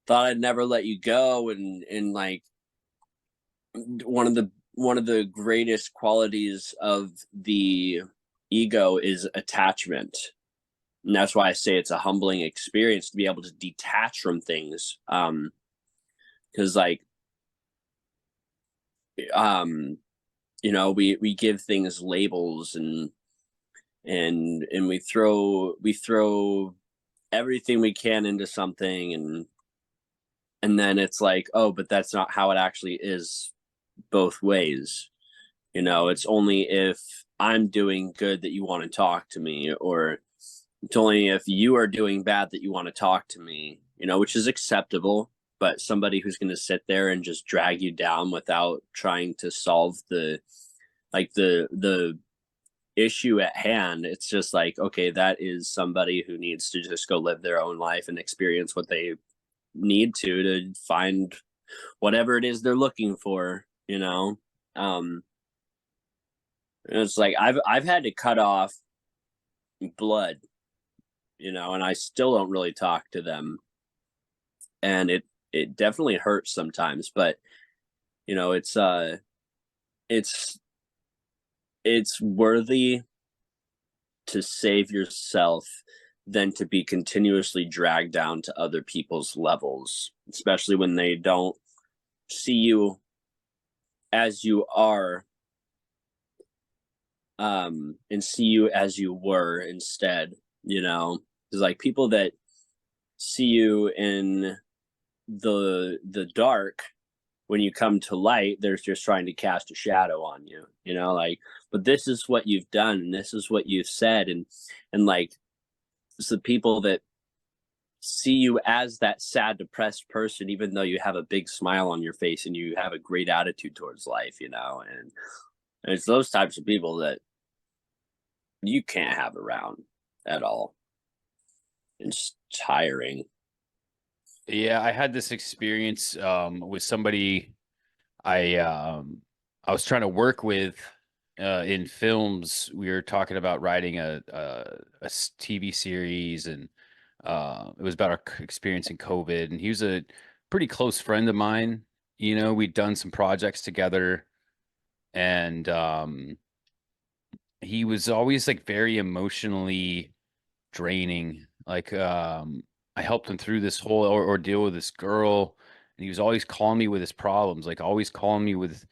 thought I'd never let you go, and like one of the greatest qualities of the ego is attachment. And that's why I say it's a humbling experience to be able to detach from things. Because like um we give things labels, and we throw everything we can into something, and And then it's like, oh, but that's not how it actually is both ways. You know, it's only if I'm doing good that you want to talk to me, or it's only if you are doing bad that you want to talk to me, you know, which is acceptable. But somebody who's going to sit there and just drag you down without trying to solve the issue at hand, it's just like, okay, that is somebody who needs to just go live their own life and experience what they need to find whatever it is they're looking for, you know. It's like I've had to cut off blood, you know, and I still don't really talk to them, and it definitely hurts sometimes, but you know, it's it's worthy to save yourself than to be continuously dragged down to other people's levels, especially when they don't see you as you are, and see you as you were instead, you know. It's like people that see you in the dark, when you come to light, they're just trying to cast a shadow on you, you know, like, but this is what you've done, and this is what you've said, and like, it's the people that see you as that sad, depressed person, even though you have a big smile on your face and you have a great attitude towards life, you know, and it's those types of people that you can't have around at all. It's tiring. Yeah, I had this experience with somebody I was trying to work with in films. We were talking about writing a TV series, and it was about our experience in COVID. And he was a pretty close friend of mine. You know, we'd done some projects together, and he was always like very emotionally draining. Like, I helped him through this whole ordeal with this girl, and he was always calling me with his problems, like always calling me with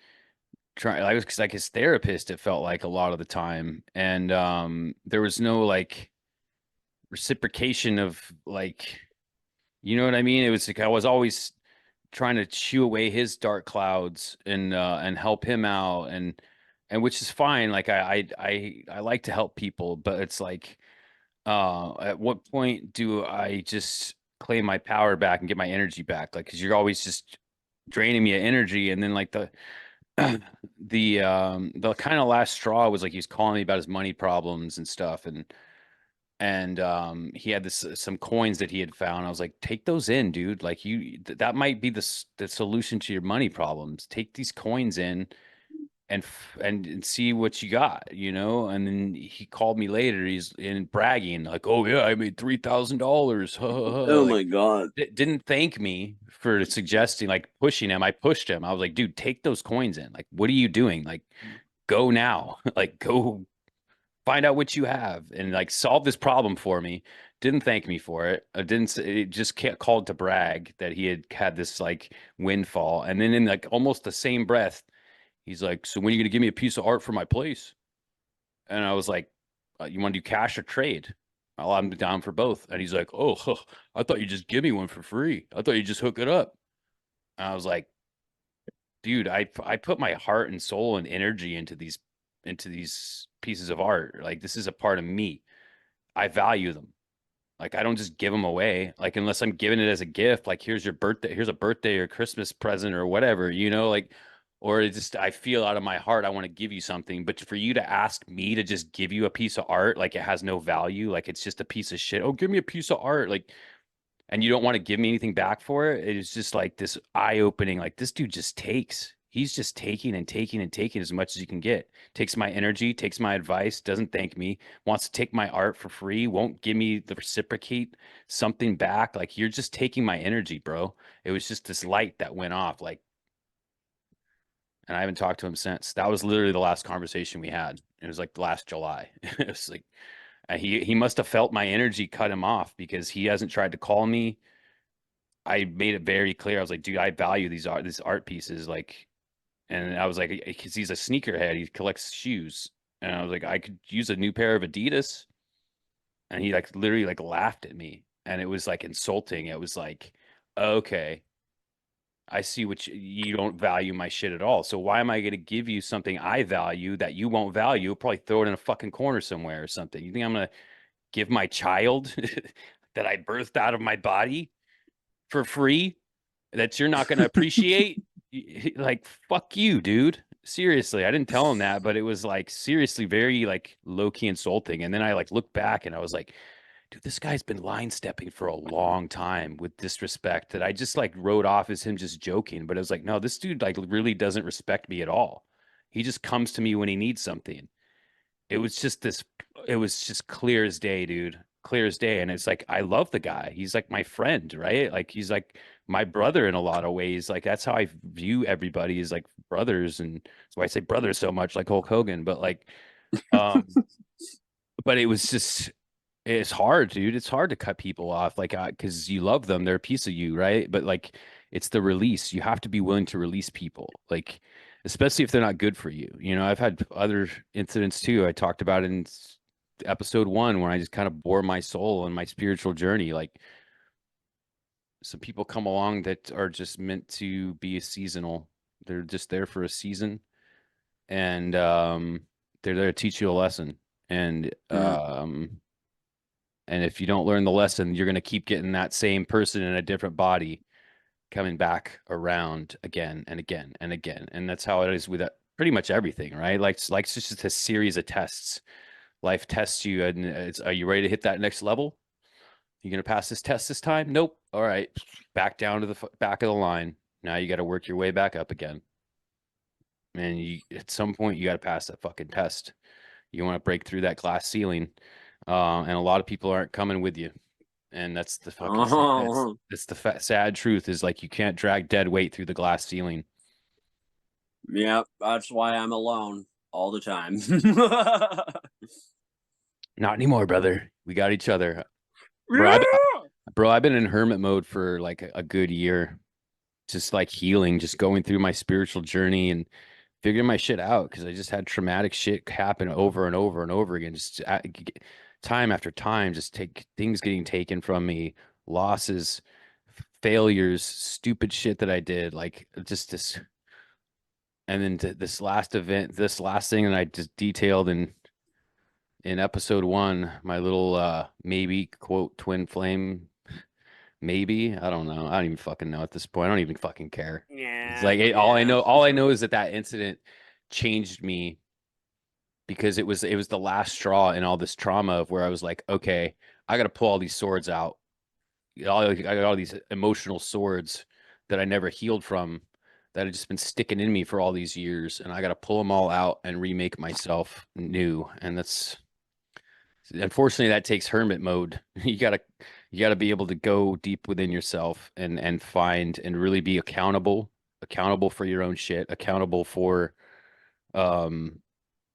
trying. I was like his therapist. It felt like a lot of the time, and there was no like reciprocation of like, you know what I mean? It was like I was always trying to chew away his dark clouds and help him out, and which is fine. Like I like to help people, but it's like at what point do I just claim my power back and get my energy back? Like, because you're always just draining me of energy. And then like the kind of last straw was like he was calling me about his money problems and stuff, and he had this some coins that he had found. I was like, take those in, dude. Like that might be the solution to your money problems. Take these coins in and see what you got, you know. And then he called me later. He's in bragging like, "Oh yeah, I made $3,000." Oh Like, my god. didn't thank me for suggesting, like pushing him. I pushed him. I was like, "Dude, take those coins in. Like, what are you doing? Like, go now. Like, go find out what you have and like solve this problem for me." Didn't thank me for it. I didn't. It just called to brag that he had had this like windfall, and then in like almost the same breath, he's like, "So when are you gonna give me a piece of art for my place?" And I was like, "You want to do cash or trade?" Well, I'm down for both. And he's like, "Oh, huh, I thought you just give me one for free. I thought you just hook it up." And I was like, "Dude, I put my heart and soul and energy into these pieces of art. Like this is a part of me. I value them. Like I don't just give them away. Like unless I'm giving it as a gift, like here's your birthday, here's a birthday or Christmas present or whatever, you know, like or it just I feel out of my heart I want to give you something. But for you to ask me to just give you a piece of art like it has no value, like it's just a piece of shit. Oh, give me a piece of art, like and you don't want to give me anything back for it. It is just like this eye-opening, like this dude just takes. He's just taking and taking and taking as much as he can get. Takes my energy, takes my advice, doesn't thank me, wants to take my art for free, won't give me the reciprocate something back. Like you're just taking my energy, bro. It was just this light that went off, like, and I haven't talked to him since. That was literally the last conversation we had. It was like last July. It was like he must have felt my energy cut him off because he hasn't tried to call me. I made it very clear. I was like, dude, I value these art pieces. Like, and I was like, because he's a sneakerhead, he collects shoes. And I was like, I could use a new pair of Adidas. And he like literally like laughed at me. And it was like insulting. It was like, okay. I see what you don't value my shit at all. So why am I going to give you something I value that you won't value? Probably throw it in a fucking corner somewhere or something. You think I'm going to give my child that I birthed out of my body for free that you're not going to appreciate? Like, fuck you, dude. Seriously, I didn't tell him that, but it was like seriously very like low-key insulting. And then I like looked back and I was like, dude, this guy's been line stepping for a long time with disrespect that I just like wrote off as him just joking. But it was like, no, this dude like really doesn't respect me at all. He just comes to me when he needs something. It was just this, it was just clear as day, dude. Clear as day. And it's like, I love the guy. He's like my friend, right? Like he's like my brother in a lot of ways. Like that's how I view everybody as like brothers. And that's why I say brothers so much, like Hulk Hogan. But like, um, but it was just, it's hard, dude. It's hard to cut people off, like, because you love them, they're a piece of you, right? But like, it's the release. You have to be willing to release people, like, especially if they're not good for you. You know, I've had other incidents too. I talked about in episode 1 when I just kind of bore my soul on my spiritual journey. Like, some people come along that are just meant to be a seasonal. They're just there for a season, and they're there to teach you a lesson. And and if you don't learn the lesson, you're going to keep getting that same person in a different body coming back around again and again and again. And that's how it is with pretty much everything, right? Like it's just a series of tests. Life tests you, and are you ready to hit that next level? You going to pass this test this time? Nope. All right, back down to the back of the line. Now you got to work your way back up again. And you, at some point, you got to pass that fucking test. You want to break through that glass ceiling. And a lot of people aren't coming with you. And that's the fucking that's the sad truth is like you can't drag dead weight through the glass ceiling. Yeah, that's why I'm alone all the time. Not anymore, brother. We got each other. Yeah! Bro, I've been in hermit mode for like a good year. Just like healing, just going through my spiritual journey and figuring my shit out because I just had traumatic shit happen over and over and over again. Just time after time, just take things getting taken from me, losses, failures, stupid shit that I did, like just this. And then this last event, this last thing that I just detailed in episode 1, my little maybe quote twin flame. Maybe I don't know. I don't even fucking know at this point. I don't even fucking care. It's like all I know is that incident changed me because it was the last straw in all this trauma of where I was like, okay, I got to pull all these swords out. I got all these emotional swords that I never healed from that had just been sticking in me for all these years, and I got to pull them all out and remake myself new. And that's unfortunately that takes hermit mode. You gotta be able to go deep within yourself and find and really be accountable for your own shit, accountable for um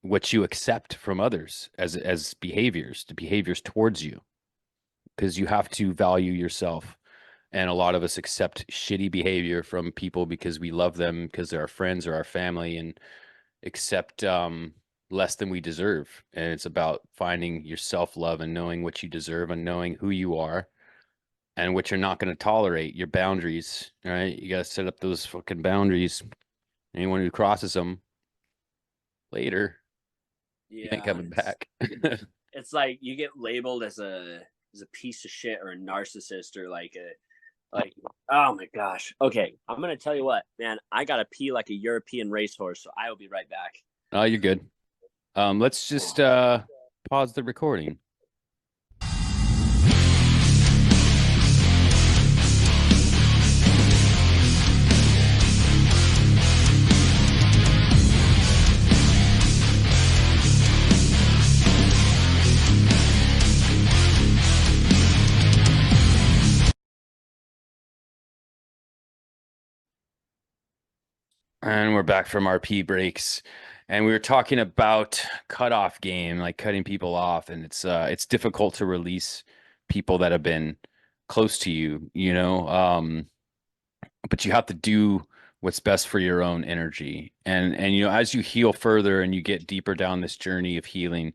what you accept from others as behaviors, the behaviors towards you, because you have to value yourself. And a lot of us accept shitty behavior from people because we love them, because they're our friends or our family, and accept less than we deserve. And it's about finding your self-love and knowing what you deserve and knowing who you are and what you're not going to tolerate, your boundaries. All right, you got to set up those fucking boundaries. Anyone who crosses them later, you ain't coming back. It's like you get labeled as a piece of shit or a narcissist or like oh my gosh. Okay, I'm gonna tell you what, man. I gotta pee like a European racehorse, so I will be right back. Oh, you're good. Let's just pause the recording. And we're back from our pee breaks, and we were talking about cutoff game, like cutting people off, and it's difficult to release people that have been close to you, you know. But you have to do what's best for your own energy, and you know, as you heal further and you get deeper down this journey of healing,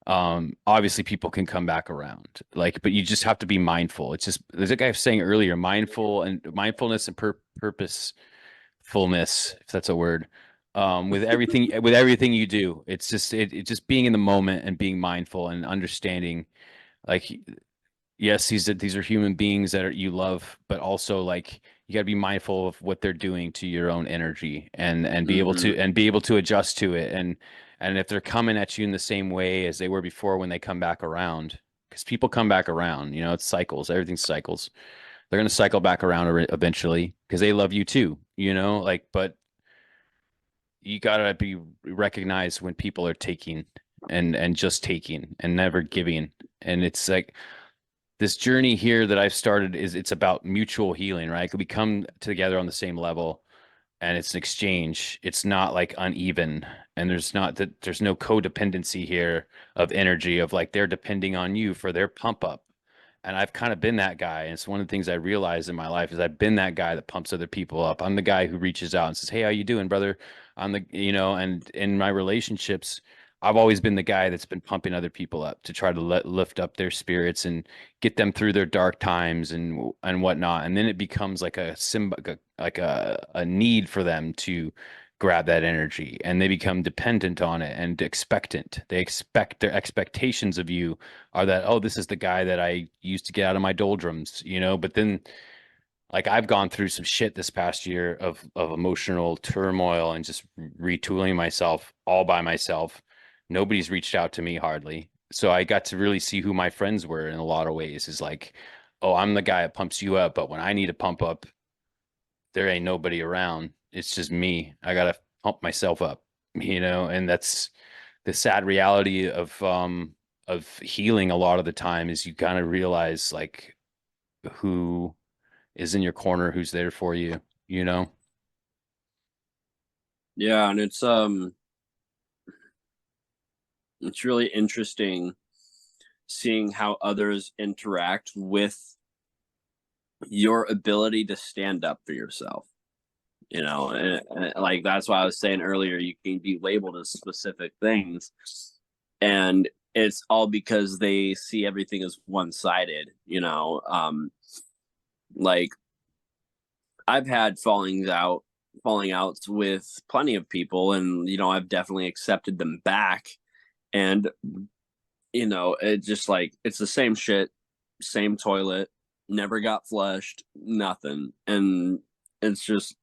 Obviously people can come back around, like, but you just have to be mindful. It's just, there's a guy was saying earlier, mindfulness and purposefulness, if that's a word, with everything you do. It's just it just being in the moment and being mindful and understanding, like, yes, these are human beings that you love, but also, like, you got to be mindful of what they're doing to your own energy, and be able to adjust to it. And if they're coming at you in the same way as they were before, when they come back around, because people come back around, it's cycles, everything's cycles. They're going to cycle back around eventually, because they love you too, like, but you gotta be recognized when people are taking, and just taking and never giving. And it's like, this journey here that I've started, it's about mutual healing, right? We come together on the same level, and it's an exchange. It's not like uneven, and there's no codependency here of energy, of like they're depending on you for their pump up. And I've kind of been that guy. And it's one of the things I realized in my life, is I've been that guy that pumps other people up. I'm the guy who reaches out and says, "Hey, how you doing, brother?" And in my relationships, I've always been the guy that's been pumping other people up to try to lift up their spirits and get them through their dark times and whatnot. And then it becomes like a need for them to grab that energy, and they become dependent on it and expectant. They expect, their expectations of you are that, oh, this is the guy that I used to get out of my doldrums, but then, like, I've gone through some shit this past year of emotional turmoil and just retooling myself all by myself. Nobody's reached out to me hardly. So I got to really see who my friends were in a lot of ways. Is like, oh, I'm the guy that pumps you up, but when I need a pump up, there ain't nobody around. It's just me. I gotta pump myself up, and that's the sad reality of healing a lot of the time, is you kind of realize, like, who is in your corner, who's there for you, you know? Yeah, and it's really interesting seeing how others interact with your ability to stand up for yourself. And like, that's why I was saying earlier, you can be labeled as specific things, and it's all because they see everything as one-sided. Like, I've had falling outs with plenty of people, and I've definitely accepted them back. And it just, like, it's the same shit, same toilet, never got flushed, nothing. And it's just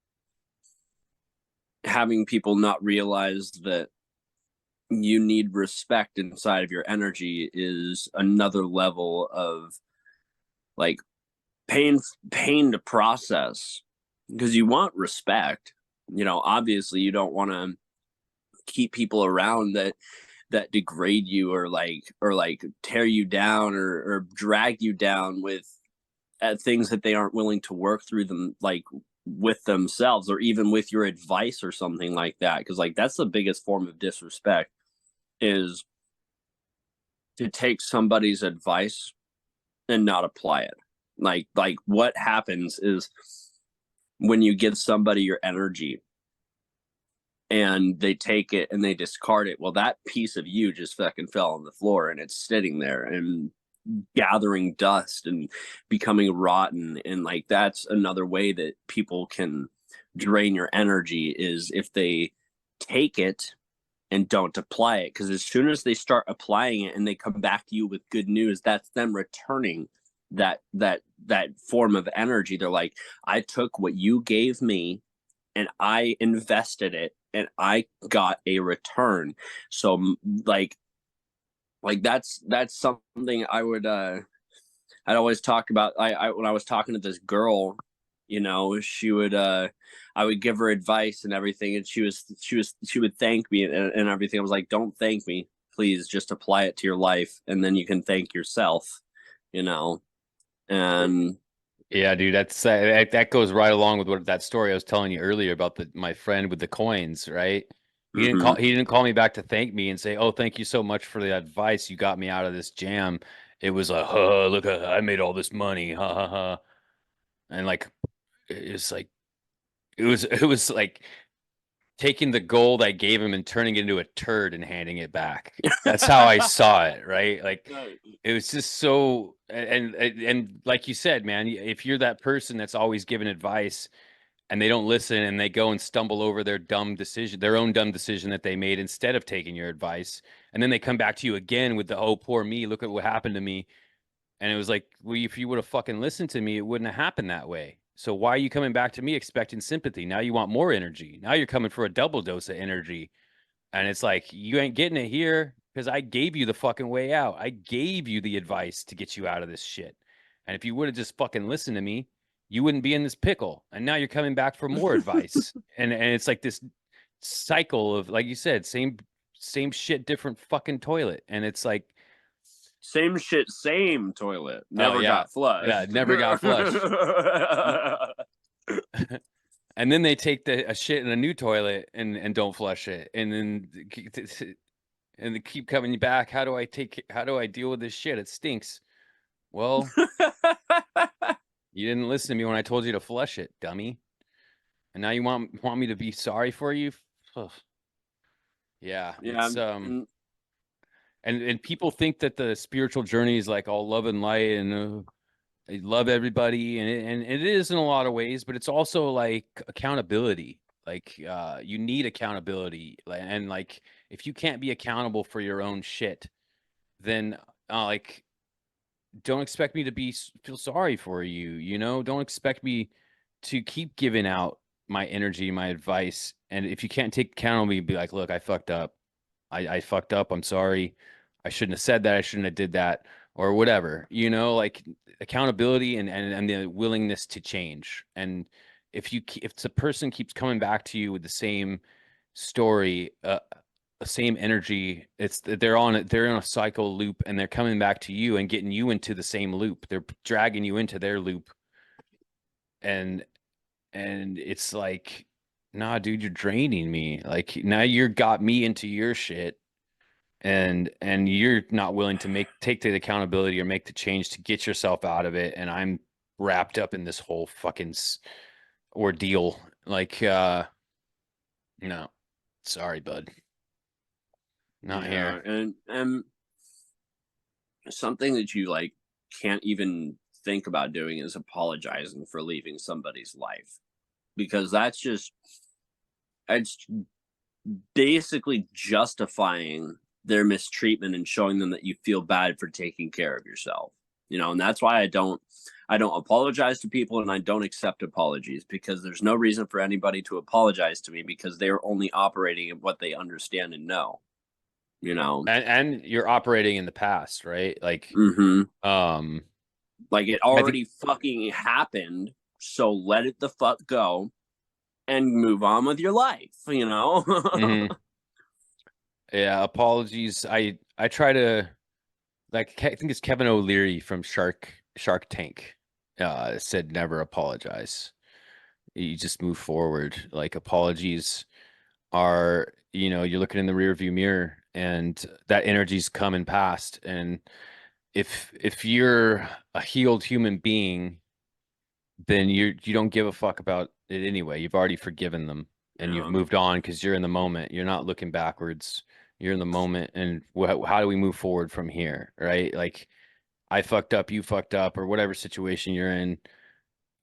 having people not realize that you need respect inside of your energy is another level of, like, pain to process, because you want respect. Obviously you don't want to keep people around that degrade you, or like tear you down, or drag you down with things that they aren't willing to work through them, like, with themselves, or even with your advice or something like that. Because, like, that's the biggest form of disrespect, is to take somebody's advice and not apply it. Like what happens is, when you give somebody your energy and they take it and they discard it, well, that piece of you just fucking fell on the floor, and it's sitting there and gathering dust and becoming rotten. And, like, that's another way that people can drain your energy, is if they take it and don't apply it. Because as soon as they start applying it and they come back to you with good news, that's them returning that form of energy. They're like, I took what you gave me and I invested it and I got a return. So, like that's something I'd always talk about. I when I was talking to this girl, she would I would give her advice and everything, and she would thank me and everything. I was like, don't thank me, please, just apply it to your life, and then you can thank yourself. And Yeah, dude, that goes right along with what that story I was telling you earlier about my friend with the coins, right? mhm. He didn't call me back to thank me and say, "Oh, thank you so much for the advice. You got me out of this jam." It was like, "Huh, look, I made all this money." Ha ha ha. And, like, it was like, it was like taking the gold I gave him and turning it into a turd and handing it back. That's how I saw it, right? Like it was just so and like you said, man, if you're that person that's always giving advice and they don't listen and they go and stumble over their dumb decision, their own dumb decision that they made instead of taking your advice, and then they come back to you again with the oh poor me, look at what happened to me. And it was like, well, if you would have fucking listened to me, it wouldn't have happened that way. So why are you coming back to me expecting sympathy? Now you want more energy. Now you're coming for a double dose of energy. And it's like, you ain't getting it here because I gave you the fucking way out. I gave you the advice to get you out of this shit. And if you would have just fucking listened to me, you wouldn't be in this pickle. And now you're coming back for more advice. And it's like this cycle of, like you said, same shit, different fucking toilet. And it's like, same shit, same toilet. Never yeah. got flushed. Yeah, never got flushed. And then they take a shit in a new toilet and don't flush it, and then they keep coming back. How do I deal with this shit? It stinks. Well, you didn't listen to me when I told you to flush it, dummy. And now you want me to be sorry for you? Ugh. Yeah, it's and people think that the spiritual journey is like all love and light and they love everybody, and it is in a lot of ways, but it's also like accountability. Like you need accountability, and like if you can't be accountable for your own shit, then like don't expect me to feel sorry for you. You know, don't expect me to keep giving out my energy, my advice, and if you can't take accountability, be like, look, I fucked up. I fucked up. I'm sorry. I shouldn't have said that. I shouldn't have did that or whatever, you know, like accountability and the willingness to change. And if the person keeps coming back to you with the same story, the same energy, they're in a cycle loop, and they're coming back to you and getting you into the same loop. They're dragging you into their loop. And it's like, nah, dude, you're draining me. Like now you got me into your shit. And you're not willing to take the accountability or make the change to get yourself out of it, and I'm wrapped up in this whole fucking ordeal. Like no, sorry, bud, not here. And something that you like can't even think about doing is apologizing for leaving somebody's life, because it's basically justifying their mistreatment and showing them that you feel bad for taking care of yourself, you know. And that's why I don't apologize to people, and I don't accept apologies, because there's no reason for anybody to apologize to me, because they're only operating in what they understand and know, you know. And you're operating in the past, right? Like like it already fucking happened, so let it the fuck go and move on with your life, you know. Yeah, apologies. I try to, like, I think it's Kevin O'Leary from Shark Tank said never apologize. You just move forward. Like apologies are, you know, you're looking in the rear view mirror, and that energy's come and passed. And if you're a healed human being, then you don't give a fuck about it anyway. You've already forgiven them, and you've moved on because you're in the moment. You're not looking backwards. You're in the moment, and how do we move forward from here, right? Like I fucked up, you fucked up, or whatever situation you're in.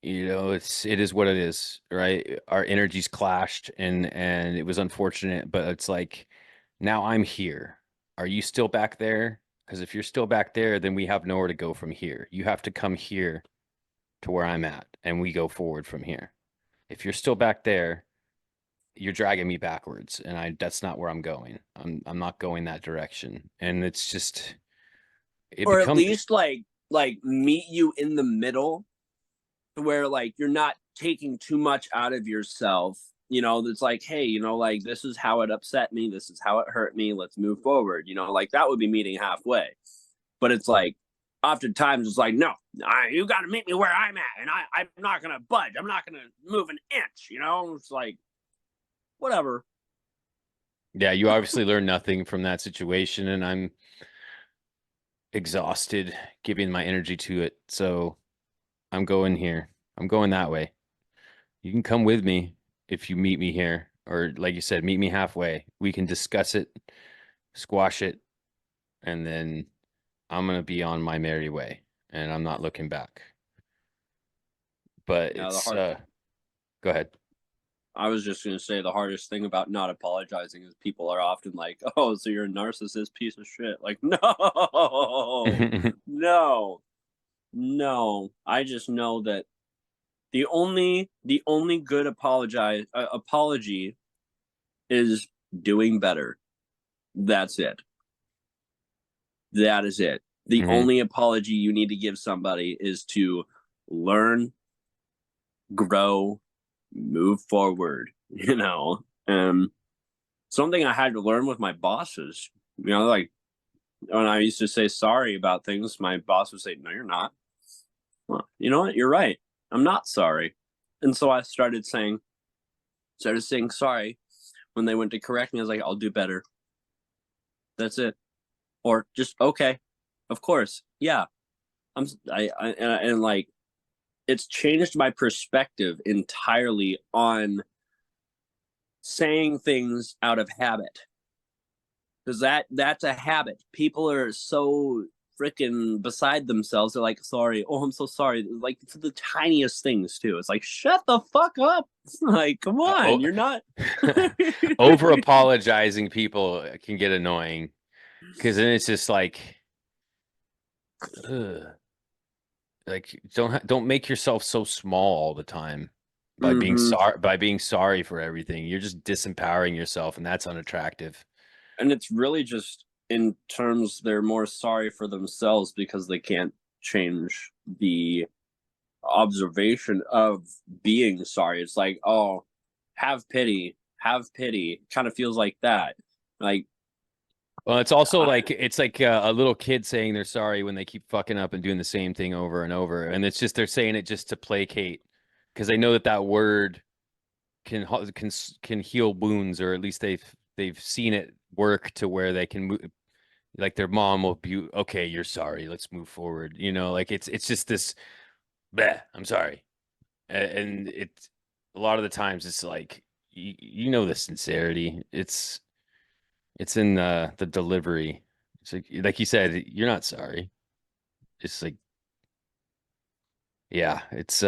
You know, it is what it is, right? Our energies clashed, and it was unfortunate, but it's like now I'm here. Are you still back there? Because if you're still back there, then we have nowhere to go from here. You have to come here to where I'm at, and we go forward from here. If you're still back there, you're dragging me backwards, and that's not where I'm going. I'm not going that direction. And it's just or at least like meet you in the middle, where like you're not taking too much out of yourself, you know. It's like, hey, you know, like this is how it upset me, this is how it hurt me, let's move forward, you know. Like that would be meeting halfway. But it's like oftentimes it's like, no, you got to meet me where I'm at, and I'm not gonna budge, I'm not gonna move an inch, you know. It's like, whatever. Yeah, you obviously learned nothing from that situation, and I'm exhausted giving my energy to it. So I'm going here. I'm going that way. You can come with me if you meet me here, or like you said, meet me halfway. We can discuss it, squash it, and then I'm gonna be on my merry way, and I'm not looking back. But Yeah, the it's hard. go ahead. I was just gonna say the hardest thing about not apologizing is people are often like, "Oh, so you're a narcissist piece of shit." Like, no, no, no. I just know that the only good apology is doing better. That's it. That is it. The Mhm. only apology you need to give somebody is to learn, grow, move forward, you know. Something I had to learn with my bosses, like when I used to say sorry about things, my boss would say, "No, you're not." Well, you know what? You're right. I'm not sorry. And so I started saying sorry when they went to correct me. I was like, "I'll do better." That's it. Or just okay. Of course. Yeah. And like it's changed my perspective entirely on saying things out of habit. Because that's a habit. People are so freaking beside themselves. They're like, sorry, oh, I'm so sorry. Like for the tiniest things too. It's like, shut the fuck up. Like, come on, Oh, you're not. over apologizing people can get annoying because then it's just ugh, like don't make yourself so small all the time Hmm. by being sorry for everything. You're just disempowering yourself, and that's unattractive. And it's really just in terms they're more sorry for themselves because they can't change the observation of being sorry. It's like, oh, have pity, have pity. Kind of feels like that. Like, Well, it's also I, like it's like a little kid saying they're sorry when they keep fucking up and doing the same thing over and over, and it's just they're saying it just to placate because they know that that word can heal wounds, or at least they've seen it work to where they can move. Like their mom will be, okay, you're sorry, let's move forward. Like it's just this, bleh, I'm sorry, and it's a lot of the times it's like the sincerity. It's in the delivery. It's like you said, you're not sorry. It's like, yeah, it's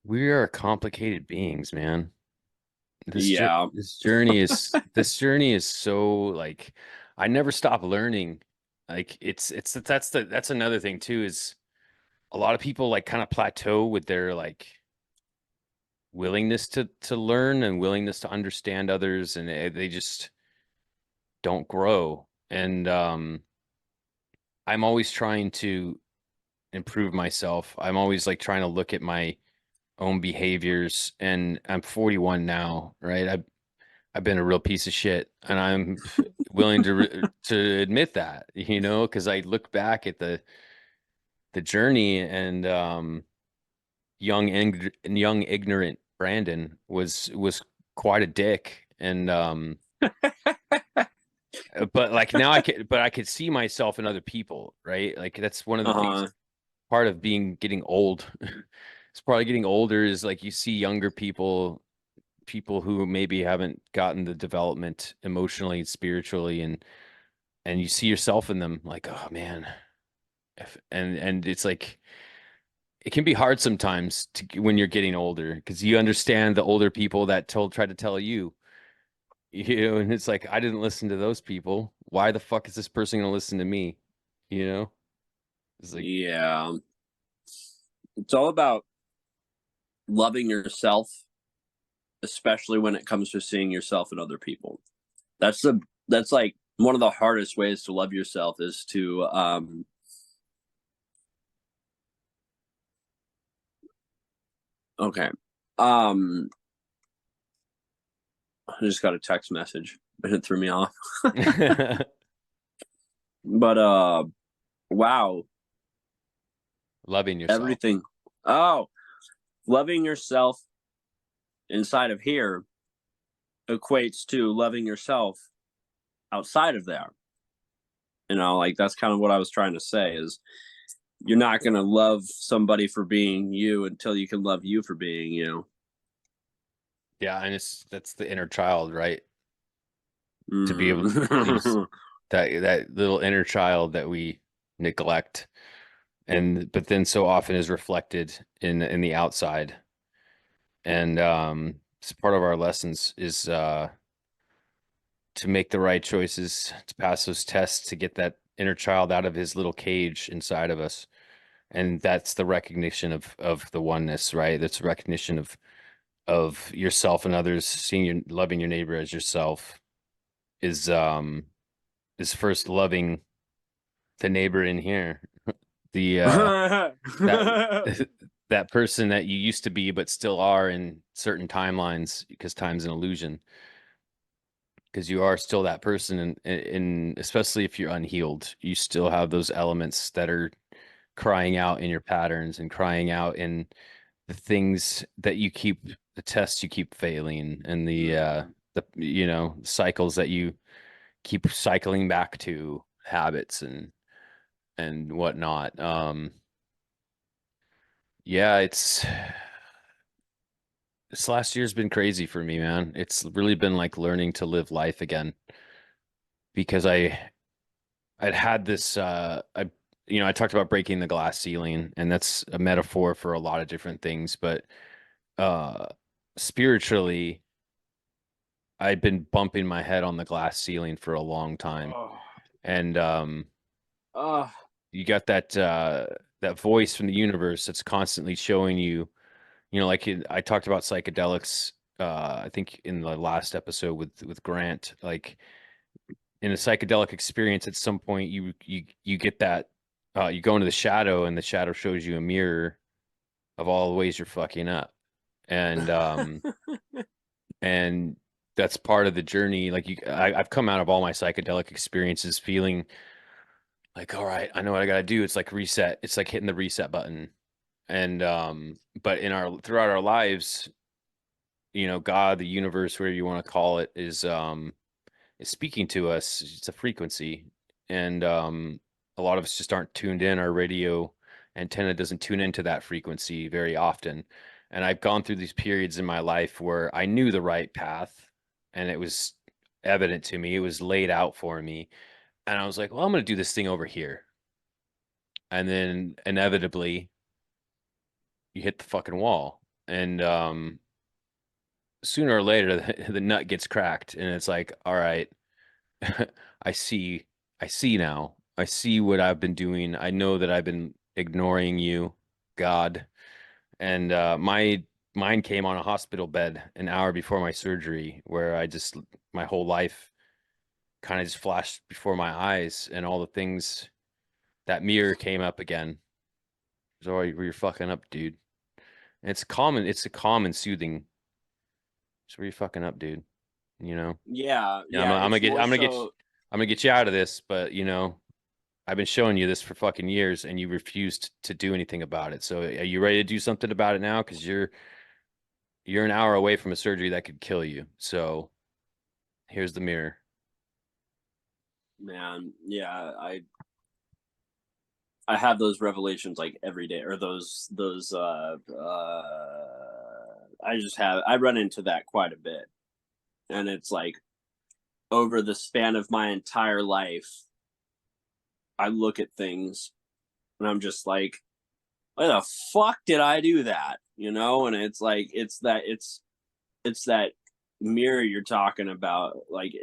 we are complicated beings, man. yeah, This journey is so like I never stop learning. Like that's another thing too, is a lot of people like kind of plateau with their like willingness to learn and willingness to understand others, and they just don't grow. And I'm always trying to improve myself. I'm always like trying to look at my own behaviors, and I'm 41 now, right? I've been a real piece of shit, and I'm willing to admit that, because I look back at the journey, and young ignorant Brandon was quite a dick, and but like now I could see myself in other people, right? Like that's one of the things, uh-huh. part of getting old. It's probably getting older is like you see younger people who maybe haven't gotten the development emotionally, spiritually, and you see yourself in them, like, oh man. And it's like it can be hard sometimes when you're getting older, because you understand the older people that tried to tell you, and it's like, I didn't listen to those people. Why the fuck is this person gonna listen to me? You know? It's like, Yeah. It's all about loving yourself, especially when it comes to seeing yourself in other people. That's like one of the hardest ways to love yourself is to okay. Um I just got a text message and it threw me off. But wow, loving yourself. everything. Oh, loving yourself inside of here equates to loving yourself outside of there. Like that's kind of what I was trying to say is you're not going to love somebody for being you until you can love you for being you. Yeah, and that's the inner child, right? To be able these Mm. that little inner child that we neglect, and but then so often is reflected in the outside. And it's part of our lessons is to make the right choices, to pass those tests, to get that inner child out of his little cage inside of us. And that's the recognition of the oneness, right? That's recognition of yourself and others, seeing your loving your neighbor as yourself is first loving the neighbor in here. The that that person that you used to be but still are in certain timelines, because time's an illusion, because you are still that person, and especially if you're unhealed, you still have those elements that are crying out in your patterns and crying out in the things that you keep, the tests you keep failing, and the cycles that you keep cycling back to, habits and whatnot. Yeah, it's this last year's been crazy for me, man. It's really been like learning to live life again, because I'd had this I talked about breaking the glass ceiling, and that's a metaphor for a lot of different things, but uh spiritually I'd been bumping my head on the glass ceiling for a long time. Oh, And oh, you got that voice from the universe that's constantly showing you, like I talked about psychedelics, I think in the last episode with Grant, like in a psychedelic experience, at some point you get that, you go into the shadow, and the shadow shows you a mirror of all the ways you're fucking up. And and that's part of the journey. Like I've come out of all my psychedelic experiences feeling like, all right, I know what I gotta do. It's like reset. It's like hitting the reset button. And but in our throughout our lives, God, the universe, whatever you want to call it, is speaking to us. It's a frequency. And a lot of us just aren't tuned in. Our radio antenna doesn't tune into that frequency very often. And I've gone through these periods in my life where I knew the right path, and it was evident to me. It was laid out for me. And I was like, well, I'm going to do this thing over here. And then inevitably you hit the fucking wall. And sooner or later the nut gets cracked, and it's like, all right, I see, I see now. I see what I've been doing. I know that I've been ignoring you, God. And my mine came on a hospital bed an hour before my surgery, where my whole life kind of just flashed before my eyes, and all the things, that mirror came up again. So you're fucking up, dude. And it's a calm and soothing. So where you fucking up, dude. You know? yeah, Yeah, yeah. It's more so. I'm gonna get you out of this, but I've been showing you this for fucking years, and you refused to do anything about it. So are you ready to do something about it now? Because you're an hour away from a surgery that could kill you. So here's the mirror. Man, yeah, I have those revelations like every day, or those I run into that quite a bit. And it's like, over the span of my entire life, I look at things and I'm just like, why the fuck did I do that? And it's like, it's that mirror you're talking about. Like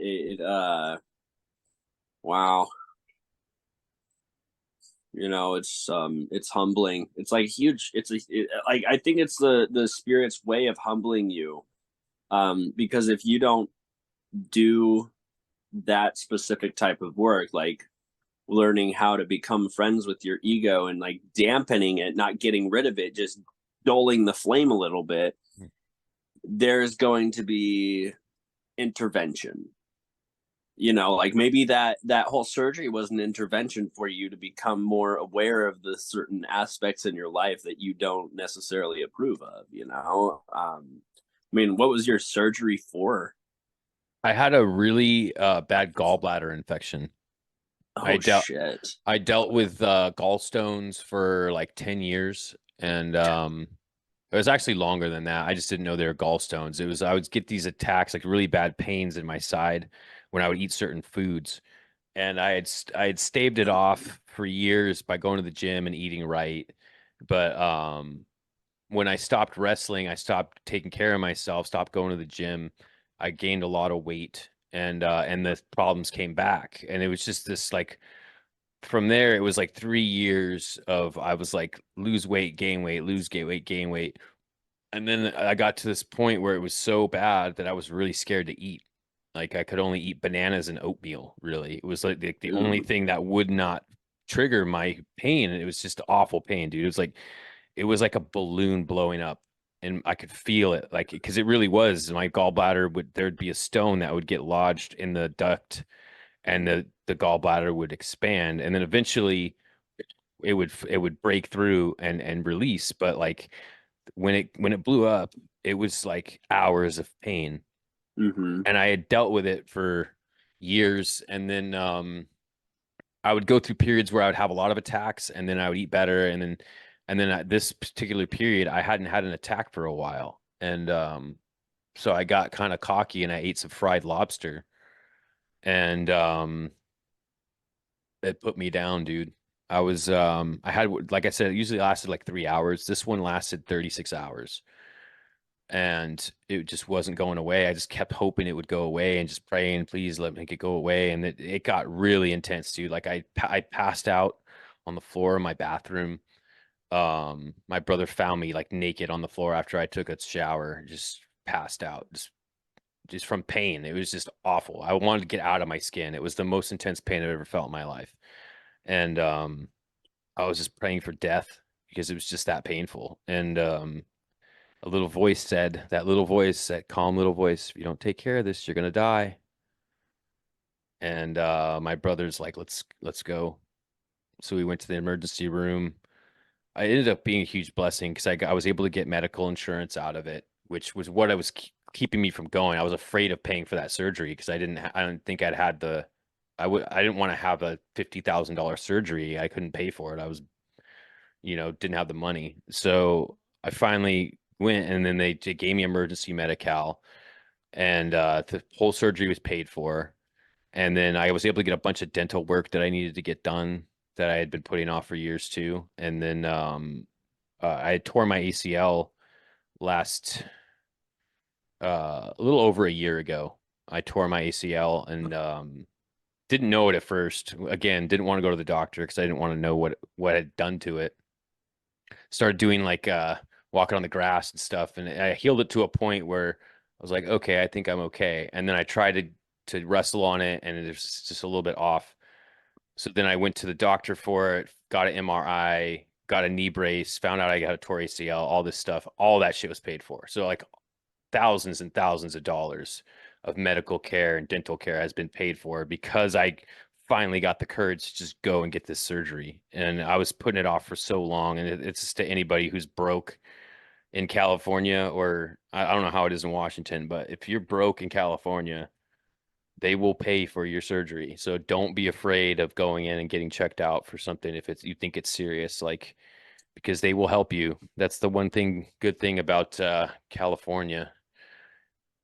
wow. It's humbling. It's like huge. Like, I think it's the spirit's way of humbling you. Because if you don't do that specific type of work, like learning how to become friends with your ego and like dampening it, not getting rid of it, just dulling the flame a little bit, there's going to be intervention. Like maybe that whole surgery was an intervention for you to become more aware of the certain aspects in your life that you don't necessarily approve of. I mean, what was your surgery for? I had a really bad gallbladder infection. I Oh dealt shit. I dealt with gallstones for like 10 years, and It was actually longer than that. I just didn't know they were gallstones. It was I would get these attacks, like really bad pains in my side when I would eat certain foods, and I had staved it off for years by going to the gym and eating right. But when I stopped wrestling, I stopped taking care of myself, stopped going to the gym. I gained a lot of weight, and the problems came back, and it was just this like from there, it was like 3 years of I was like lose weight, gain weight, lose weight, gain weight. And then I got to this point where it was so bad that I was really scared to eat. Like I could only eat bananas and oatmeal, really. It was like the only Ooh. thing that would not trigger my pain. And it was just awful pain, dude. It was like a balloon blowing up. And I could feel it, like because it really was. My gallbladder would there'd be a stone that would get lodged in the duct, and the gallbladder would expand, and then eventually it would break through and release. But like when it blew up, it was like hours of pain, Mm-hmm. and I had dealt with it for years. And then I would go through periods where I would have a lot of attacks, and then I would eat better, and then at this particular period, I hadn't had an attack for a while, and so I got kind of cocky and I ate some fried lobster, and it put me down, dude. I had, like I said, it usually lasted like 3 hours. This one lasted 36 hours, and it just wasn't going away. I just kept hoping it would go away and just praying, please let me make it go away. And it got really intense, dude. Like I passed out on the floor of my bathroom. My brother found me like naked on the floor after I took a shower, just passed out, just from pain. It was just awful. I wanted to get out of my skin. It was the most intense pain I've ever felt in my life. And I was just praying for death because it was just that painful. And a little voice said, that little voice, that calm little voice, if you don't take care of this, you're gonna die. And my brother's like, let's go. So we went to the emergency room. I ended up being a huge blessing because I was able to get medical insurance out of it, which was what I was keeping me from going. I was afraid of paying for that surgery because I didn't think I'd had the I didn't want to have a $50,000 surgery. I couldn't pay for it. I was, didn't have the money. So I finally went, and then they gave me emergency Medi-Cal, and the whole surgery was paid for. And then I was able to get a bunch of dental work that I needed to get done that I had been putting off for years too. And then I had tore my ACL last a little over a year ago. I tore my ACL, and didn't know it at first. Again, didn't want to go to the doctor because I didn't want to know what had done to it. Started doing like walking on the grass and stuff, and I healed it to a point where I was like, okay, I think I'm okay. And then I tried to wrestle on it, and it was just a little bit off. So then I went to the doctor for it, got an MRI, got a knee brace, found out I got a torn ACL, all this stuff, all that shit was paid for. So like thousands and thousands of dollars of medical care and dental care has been paid for because I finally got the courage to just go and get this surgery. And I was putting it off for so long. And it's just to anybody who's broke in California, or I don't know how it is in Washington, but if you're broke in California, they will pay for your surgery. So don't be afraid of going in and getting checked out for something if it's you think it's serious, like because they will help you. That's the good thing about California.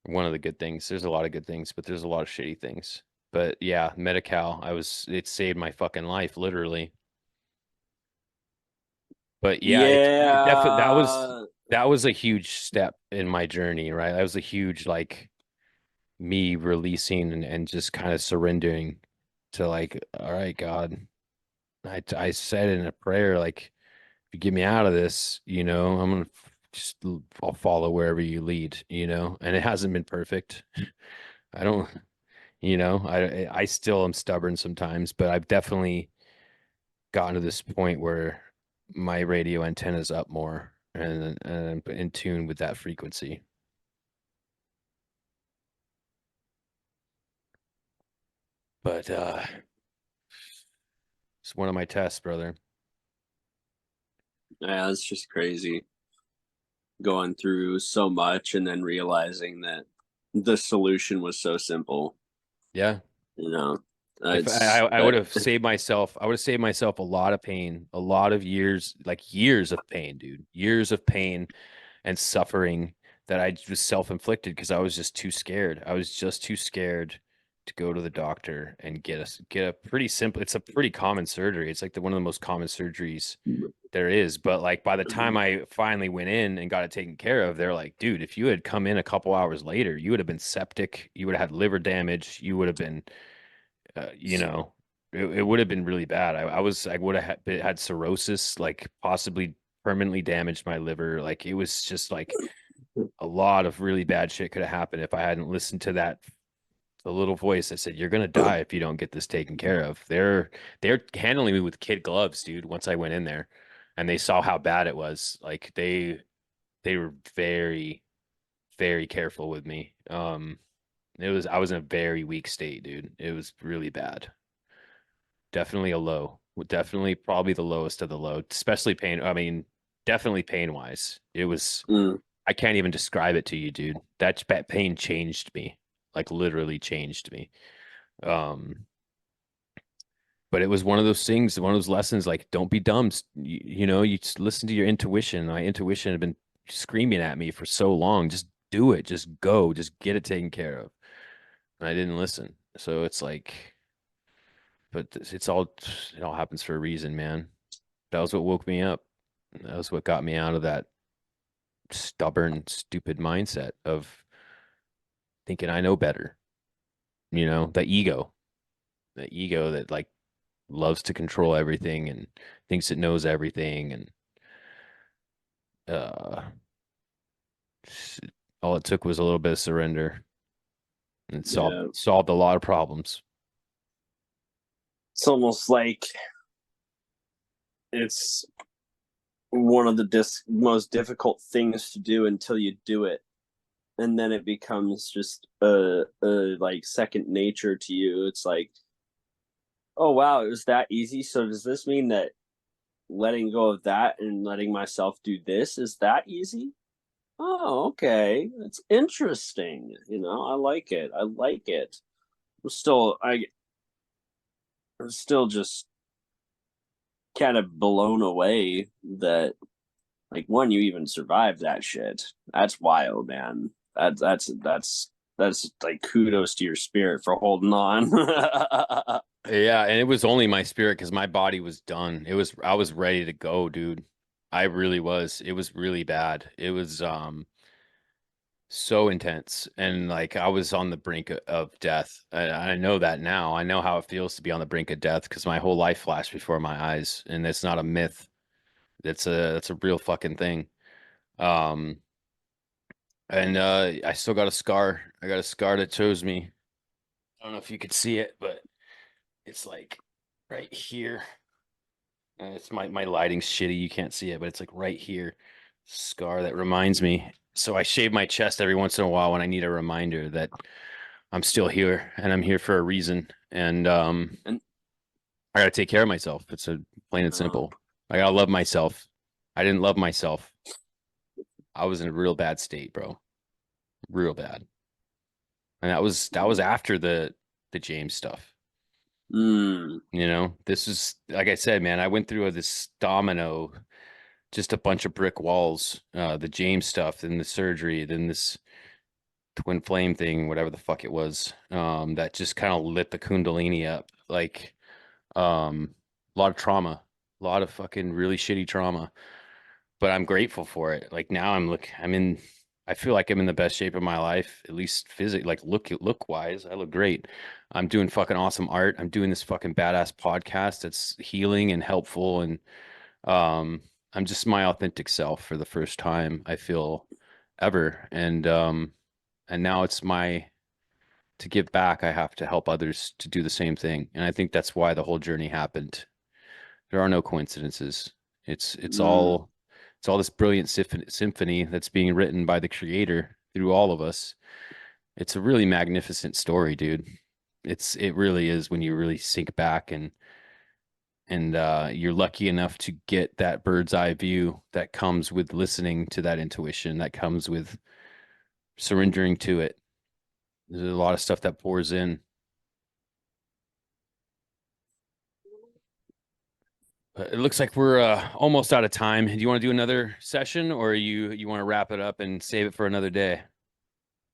One of the good things. There's a lot of good things, but there's a lot of shitty things. But yeah, Medi-Cal, it saved my fucking life, literally. But yeah, it definitely Yeah. that was a huge step in my journey, right? That was a huge like me releasing and just kind of surrendering to like, all right, God, I said in a prayer, like, if you get me out of this, I'm gonna just I'll follow wherever you lead, and it hasn't been perfect. I don't, I still am stubborn sometimes, but I've definitely gotten to this point where my radio antenna's up more, and I'm in tune with that frequency. But it's one of my tests, brother. Yeah, it's just crazy going through so much and then realizing that the solution was so simple. Yeah. You know, If I would have saved myself, I would have saved myself a lot of pain, a lot of years, like years of pain, dude, years of pain, and suffering that I was self-inflicted because I was just too scared. I was just too scared to go to the doctor and get a pretty simple, it's a pretty common surgery. It's like one of the most common surgeries there is. But like by the time I finally went in and got it taken care of, they're like, dude, if you had come in a couple hours later, you would have been septic, you would have had liver damage, you would have been you know, it would have been really bad. I would have had cirrhosis, like possibly permanently damaged my liver. Like it was just like a lot of really bad shit could have happened if I hadn't listened to the little voice that said, "You're gonna die if you don't get this taken care of." They're handling me with kid gloves, dude. Once I went in there, and they saw how bad it was, like they were very, very careful with me. I was in a very weak state, dude. It was really bad. Definitely a low. Definitely probably the lowest of the low, especially pain. I mean, definitely pain wise. It was, Mm. I can't even describe it to you, dude. That pain changed me, like literally changed me. Um, but it was one of those things, one of those lessons, like don't be dumb. You know, you just listen to your intuition. My intuition had been screaming at me for so long. Just do it. Just go. Just get it taken care of. And I didn't listen. So it's like, but it all happens for a reason, man. That was what woke me up. That was what got me out of that stubborn, stupid mindset of thinking I know better. You know, the ego that like loves to control everything and thinks it knows everything. And uh, all it took was a little bit of surrender and it Yeah. solved a lot of problems. It's almost like it's one of the most difficult things to do until you do it, and then it becomes just a like second nature to you. It's like, oh wow, it was that easy. So does this mean that letting go of that and letting myself do this is that easy? Oh, okay, that's interesting. I like it. I like it. I'm still I I'm still just kind of blown away that, like, one, you even survived that shit. That's wild, man. That's like kudos to your spirit for holding on. Yeah, and it was only my spirit because my body was done. I was ready to go, dude. I really was. It was really bad. It was so intense and like I was on the brink of death. I know that now. I know how it feels to be on the brink of death because my whole life flashed before my eyes, and it's not a myth. That's a real fucking thing. Um, and I still got a scar. I got a scar that chose me. I don't know if you could see it, but it's like right here. And it's my lighting's shitty. You can't see it, but it's like right here. Scar that reminds me. So I shave my chest every once in a while when I need a reminder that I'm still here and I'm here for a reason. And And I gotta take care of myself. It's a plain and simple. I gotta love myself. I didn't love myself. I was in a real bad state, bro. Real bad. And that was after the James stuff. mm, You know, this is like I said, man, I went through this domino, just a bunch of brick walls, the James stuff, then the surgery, then this twin flame thing, whatever the fuck it was, that just kind of lit the Kundalini up. Like, a lot of trauma, a lot of fucking really shitty trauma, but I'm grateful for it. Like now I feel like I'm in the best shape of my life, at least physically, like look wise. I look great. I'm doing fucking awesome art. I'm doing this fucking badass podcast that's healing and helpful. And um, I'm just my authentic self for the first time, I feel ever. And now it's my to give back. I have to help others to do the same thing. And I think that's why the whole journey happened. There are no coincidences. It's mm, all it's all this brilliant symphony that's being written by the creator through all of us. It's a really magnificent story, dude. It really is when you really sink back and you're lucky enough to get that bird's eye view that comes with listening to that intuition, that comes with surrendering to it. There's a lot of stuff that pours in. It looks like we're almost out of time. Do you want to do another session, or you want to wrap it up and save it for another day?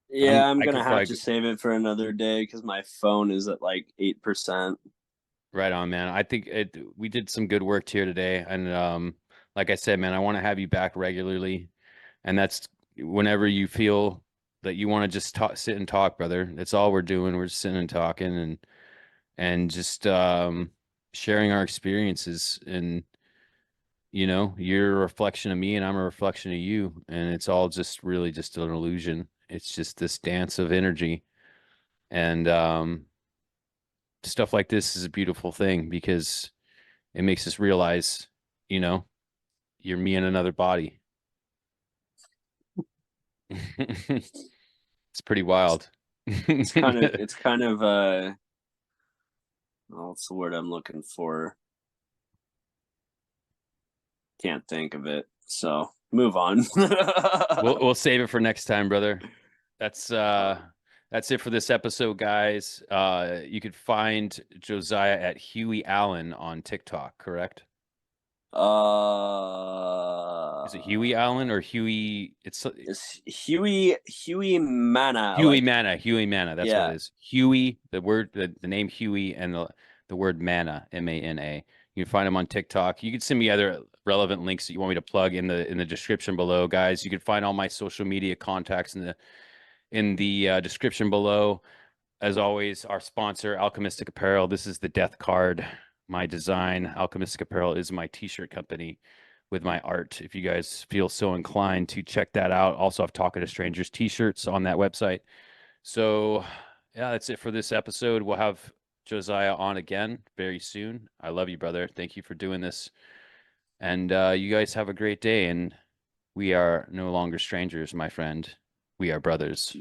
Yeah, I'm I gonna could have probably to save it for another day because my phone is at like 8%. right on, man. I think we did some good work here today, and like I said, man, I want to have you back regularly, and that's whenever you feel that you want to just talk, sit and talk, brother. That's all we're doing. We're just sitting and talking and just sharing our experiences. And you're a reflection of me, and I'm a reflection of you, and it's all just really just an illusion. It's just this dance of energy, and stuff like this is a beautiful thing because it makes us realize, you know, you're me in another body. It's pretty wild. It's kind of what's the word I'm looking for? Can't think of it. So move on. We'll save it for next time, brother. That's it for this episode, guys. You could find Josiah at Huey Allen on TikTok, correct? Is it Huey Allen or Huey? It's Huey Mana. Huey Mana. Huey Mana. That's what Yeah. it is. Huey, the name Huey, and the word Mana, Mana. You can find him on TikTok. You can send me other relevant links that you want me to plug in the description below, guys. You can find all my social media contacts in the description below. As always, our sponsor, Alchemystic Apparel. This is the death card. My design. Alchemystic Apparel is my t-shirt company with my art. If you guys feel so inclined to check that out. Also, I've Talking to Strangers t-shirts on that website. So, yeah, that's it for this episode. We'll have Josiah on again very soon. I love you, brother. Thank you for doing this. And you guys have a great day. And we are no longer strangers, my friend. We are brothers.